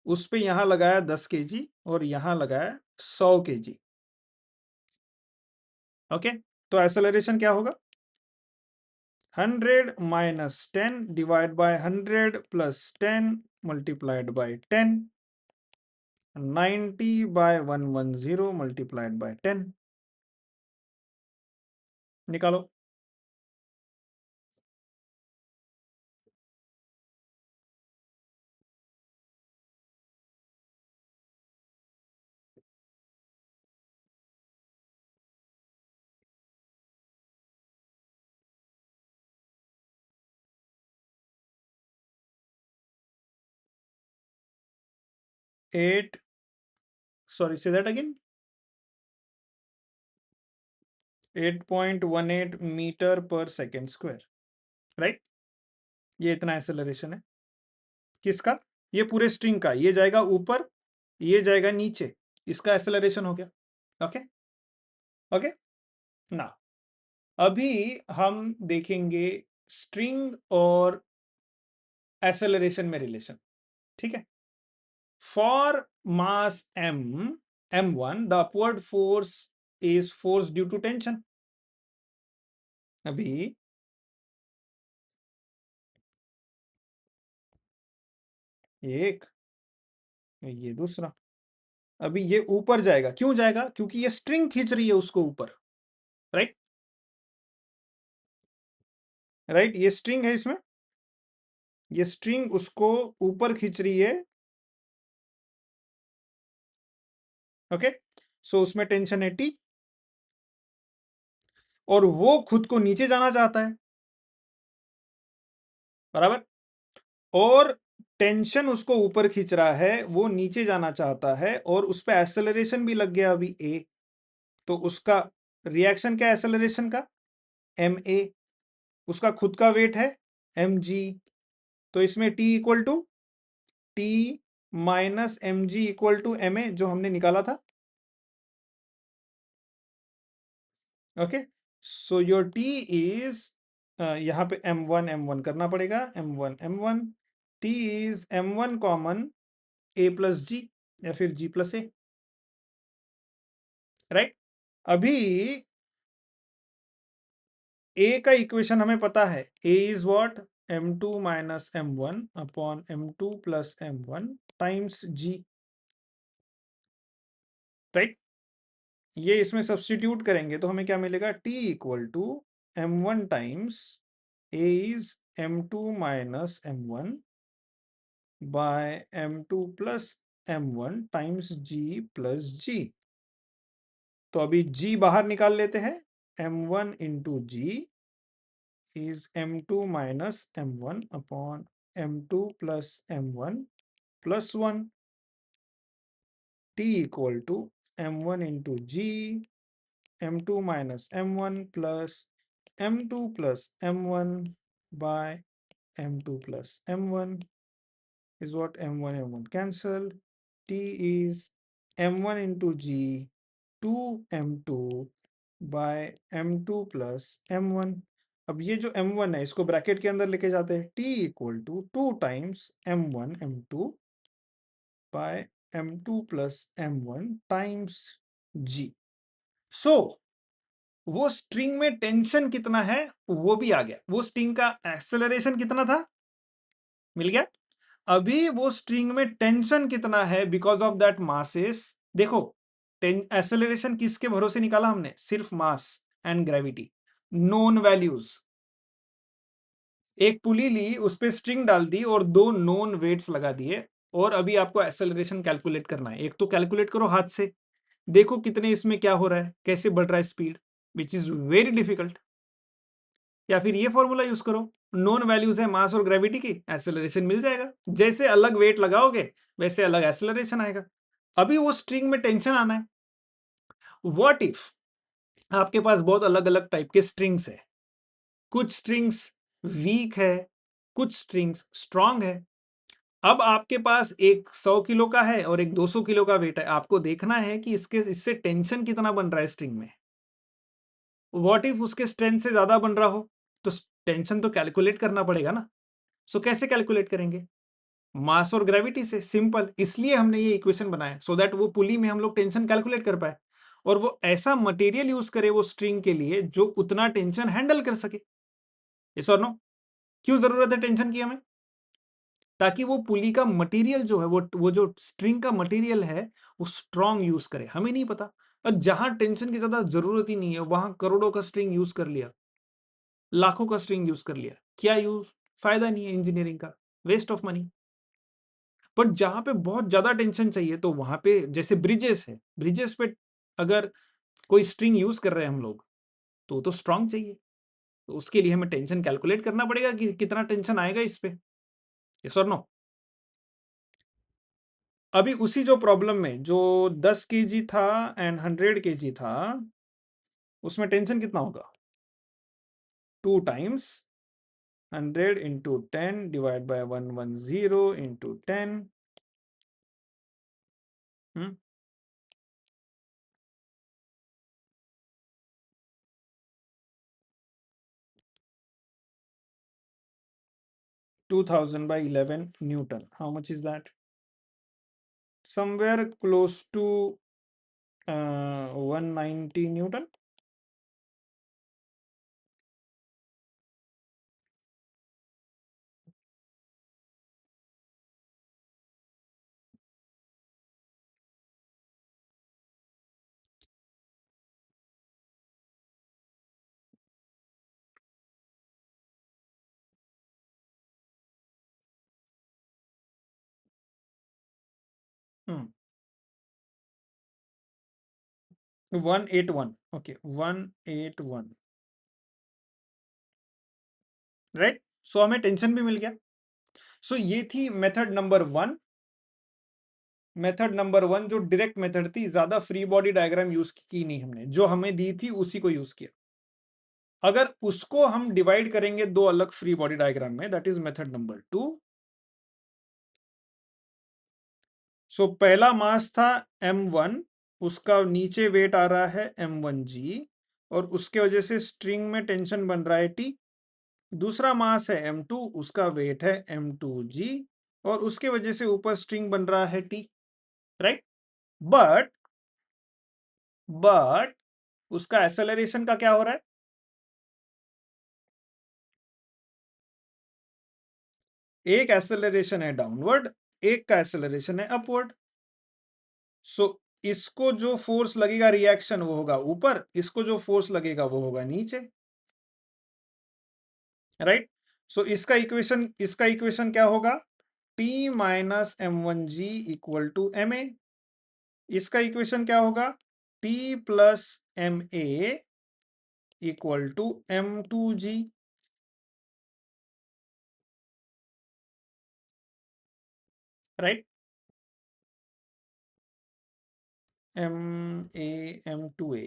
उस पे यहां लगाया 10 kg और यहां लगाया 100 kg, ओके, तो एक्सेलरेशन क्या होगा? 100 minus 10 divide by 100 plus 10 multiplied by 10, 90 by 110 multiplied by 10. निकालो. 8, sorry, say that again. 8.18 metre per second square, right? ये इतना एक्सेलरेशन है किसका? ये पूरे स्ट्रिंग का. ये जाएगा ऊपर, ये जाएगा नीचे, इसका एक्सेलरेशन हो गया. ओके ओके, ना अभी हम देखेंगे स्ट्रिंग और एक्सेलरेशन में रिलेशन, ठीक है? For mass m1 the upward force is force due to tension. अभी एक, ये दूसरा. अभी ये ऊपर जाएगा, क्यों जाएगा? क्योंकि ये स्ट्रिंग खींच रही है उसको ऊपर, राइट? राइट, ये स्ट्रिंग है, इसमें ये स्ट्रिंग उसको ऊपर खींच रही है. ओके, सो उसमें टेंशन है T और वो खुद को नीचे जाना चाहता है, बराबर? और टेंशन उसको ऊपर खींच रहा है, वो नीचे जाना चाहता है और उस पर एक्सेलरेशन भी लग गया अभी A. तो उसका रिएक्शन क्या है एक्सेलरेशन का? ma. उसका खुद का वेट है mg. तो इसमें T equal to T minus mg equal to ma, जो हमने निकाला था. Okay, so your T is, यहाँ पे m1 करना पड़ेगा, m1 T is m1 common a plus g या फिर g प्लस a, राइट? अभी ए का इक्वेशन हमें पता है, A is what, m2 minus m1 upon m2 plus m1 times g, right. ये इसमें सब्स्टिट्यूट करेंगे तो हमें क्या मिलेगा, t equal to m1 times a is m2 minus m1 by m2 plus m1 times g plus g। तो अभी g बाहर निकाल लेते हैं, m1 into G is m2 minus m1 upon m2 plus m1 plus 1, t equal to m1 into g, m2 minus m1 plus m2 plus m1 by m2 plus m1 is what, m1 m1 cancel, t is m1 into g 2m2 by m2 plus m1। अब ये जो m1 है इसको bracket के अंदर लेके जाते हैं, t equal to 2 times m1 m2 by m2 plus m1 times g। So वो स्ट्रिंग में टेंशन कितना है वो भी आ गया, वो स्ट्रिंग का एक्सेलरेशन कितना था मिल गया। अभी वो स्ट्रिंग में टेंशन कितना है बिकॉज ऑफ दैट मासेस, देखो एक्सेलरेशन किसके भरोसे निकाला हमने, सिर्फ मास एंड ग्रेविटी, नोन वैल्यूज। एक पुली ली, उस पे स्ट्रिंग डाल दी और दो नोन वेट्स लगा दिए, और अभी आपको एक्सेलरेशन कैलकुलेट करना है। एक तो कैलकुलेट करो हाथ से, देखो कितने इसमें क्या हो रहा है, कैसे बढ़ रहा है speed, which is very difficult. या फिर ये फॉर्मूला यूज करो, नोन वैल्यूज है मास और ग्रेविटी की, एक्सेलरेशन मिल जाएगा। जैसे अलग वेट लगाओगे वैसे अलग एक्सेलरेशन आएगा। अभी वो स्ट्रिंग में टेंशन आना है। व्हाट इफ आपके पास बहुत अलग अलग टाइप के स्ट्रिंग्स है, कुछ स्ट्रिंग्स वीक है, कुछ स्ट्रिंग्स स्ट्रांग है। अब आपके पास एक 100 किलो का है और एक 200 किलो का वेट है, आपको देखना है कि इससे टेंशन कितना बन रहा है स्ट्रिंग में। व्हाट इफ उसके स्ट्रेंथ से ज्यादा बन रहा हो, तो टेंशन तो कैलकुलेट करना पड़ेगा ना। सो कैसे कैलकुलेट करेंगे, मास और ग्रेविटी से, सिंपल। इसलिए हमने ये इक्वेशन बनाया सो दैट वो पुली में हम लोग टेंशन कैलकुलेट कर पाए, और वो ऐसा मटेरियल यूज करे वो स्ट्रिंग के लिए जो उतना टेंशन हैंडल कर सके। यस और नो, क्यों जरूरत है टेंशन की हमें, ताकि वो पुली का मटेरियल जो है, वो जो स्ट्रिंग का मटेरियल है वो स्ट्रॉन्ग यूज करे। हमें नहीं पता, और जहां टेंशन की ज्यादा जरूरत ही नहीं है वहां करोड़ों का स्ट्रिंग यूज कर लिया, लाखों का स्ट्रिंग यूज कर लिया, क्या यूज, फायदा नहीं है इंजीनियरिंग का, वेस्ट ऑफ मनी। बट जहां पे बहुत ज्यादा टेंशन चाहिए तो वहां पे, जैसे ब्रिजेस है, ब्रिजेस पे अगर कोई स्ट्रिंग यूज कर रहे हैं हम लोग तो स्ट्रांग चाहिए, तो उसके लिए हमें टेंशन कैलकुलेट करना पड़ेगा कि कितना टेंशन आएगा इस पे। यस और नो। अभी उसी जो प्रॉब्लम में जो 10 केजी था एंड 100 केजी था, उसमें टेंशन कितना होगा, 2 times 100 into 10 divide bye 110 into 10। 2000 by 11 Newton. How much is that? Somewhere close to 190 Newton. Hmm. 181. Okay, 181. Right. सो हमें टेंशन भी मिल गया। सो ये थी मेथड नंबर 1। मेथड नंबर 1 जो डायरेक्ट मेथड थी, ज्यादा फ्री बॉडी डायग्राम यूज की नहीं हमने, जो हमें दी थी उसी को यूज किया। अगर उसको हम डिवाइड करेंगे दो अलग फ्री बॉडी डायग्राम में, दैट इज मेथड नंबर 2। सो पहला मास था m1, उसका नीचे वेट आ रहा है m1g, और उसके वजह से स्ट्रिंग में टेंशन बन रहा है t। दूसरा मास है m2, उसका वेट है m2g, और उसके वजह से ऊपर स्ट्रिंग बन रहा है t, राइट। बट उसका एक्सेलरेशन का क्या हो रहा है, एक एक्सेलरेशन है डाउनवर्ड, एक का एक्सेलरेशन है अपवर्ड। सो इसको जो फोर्स लगेगा रिएक्शन वो होगा ऊपर, इसको जो फोर्स लगेगा वो होगा नीचे, राइट। सो इसका इक्वेशन क्या होगा, T minus M one G equal to M A. इसका इक्वेशन क्या होगा, T plus M A equal to M two G, right. M A M two A,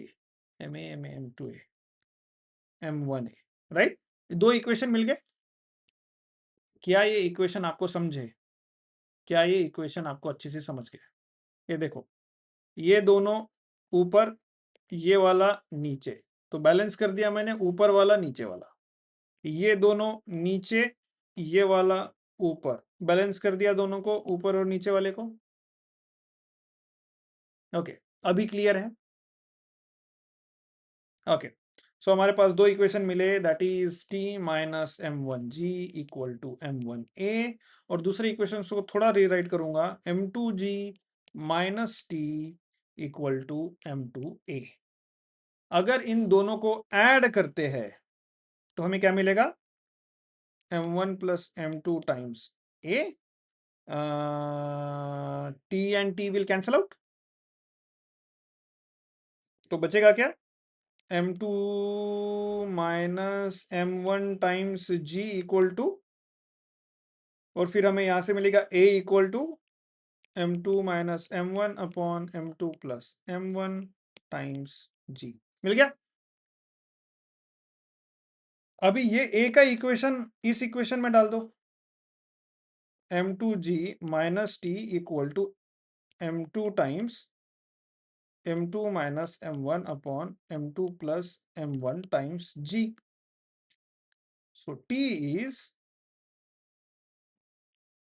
M A M A M two A M one A, right. दो equation मिल गए। क्या ये equation आपको समझे, क्या ये इक्वेशन आपको अच्छे से समझ गए? ये देखो, ये दोनों ऊपर, ये वाला नीचे, तो बैलेंस कर दिया मैंने ऊपर वाला नीचे वाला। ये दोनों नीचे, ये वाला ऊपर, बैलेंस कर दिया दोनों को, ऊपर और नीचे वाले को। ओके, अभी क्लियर है? ओके, सो हमारे पास दो इक्वेशन मिले, that is T minus M one G equal to M one A, और दूसरे इक्वेशन को थोड़ा रीराइट करूंगा, M two G minus T equal to M two A. अगर इन दोनों को ऐड करते हैं तो हमें क्या मिलेगा, M one plus M two times A, T and T will cancel out, तो बचेगा क्या, M two minus M one times G equal to, और फिर हमें यहां से मिलेगा A equal to M two minus M one upon M two plus M one times G. मिल गया। अभी ये ए का इक्वेशन इस इक्वेशन में डाल दो, M two G minus T equal to M two times M two minus M one upon M two plus M one times G. So T is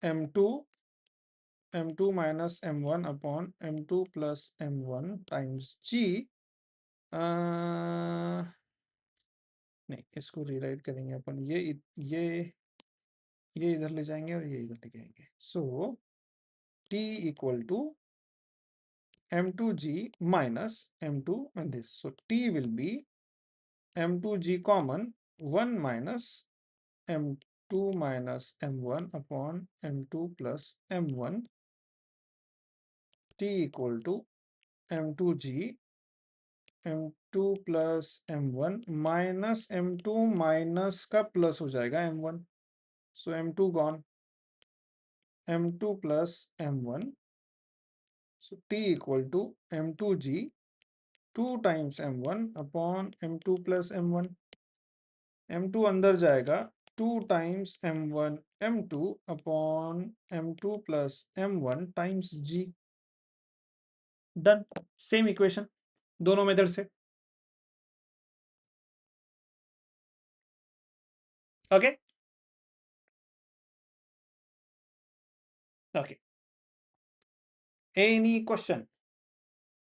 M two minus M one upon M two plus M one times G. नहीं, इसको rewrite करेंगे अपन, ये इधर ले जाएंगे और ये इधर ले जाएंगे। So T equal to M two G minus M two and this, so T will be M two G common, one minus M two minus M one upon M two plus M one, T equal to M two G M two plus M one minus M two minus का plus हो जाएगा M one, so M two gone, M two plus M one, so T equal to M two G two times M one upon M two plus M one, M two अंदर जाएगा, two times M one M two upon M two plus M one times G. Done, same equation दोनों method से। Okay okay, any question?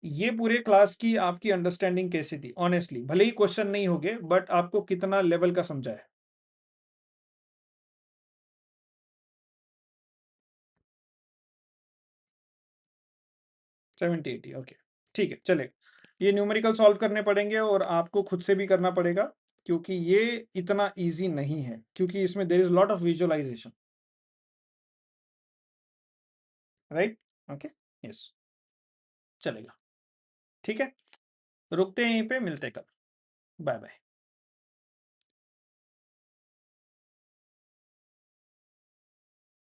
ये पूरे class की आपकी understanding कैसी थी ऑनेस्टली? भले ही क्वेश्चन नहीं होगे बट आपको कितना लेवल का समझा है? सेवेंटी एटी, ओके ठीक है, चले। ये न्यूमेरिकल सॉल्व करने पड़ेंगे और आपको खुद से भी करना पड़ेगा, क्योंकि ये इतना इजी नहीं है, क्योंकि इसमें there is lot of visualisation, right. Okay, yes, चलेगा, ठीक है। रुकते हैं यहीं पे, मिलते हैं कल, बाय बाय।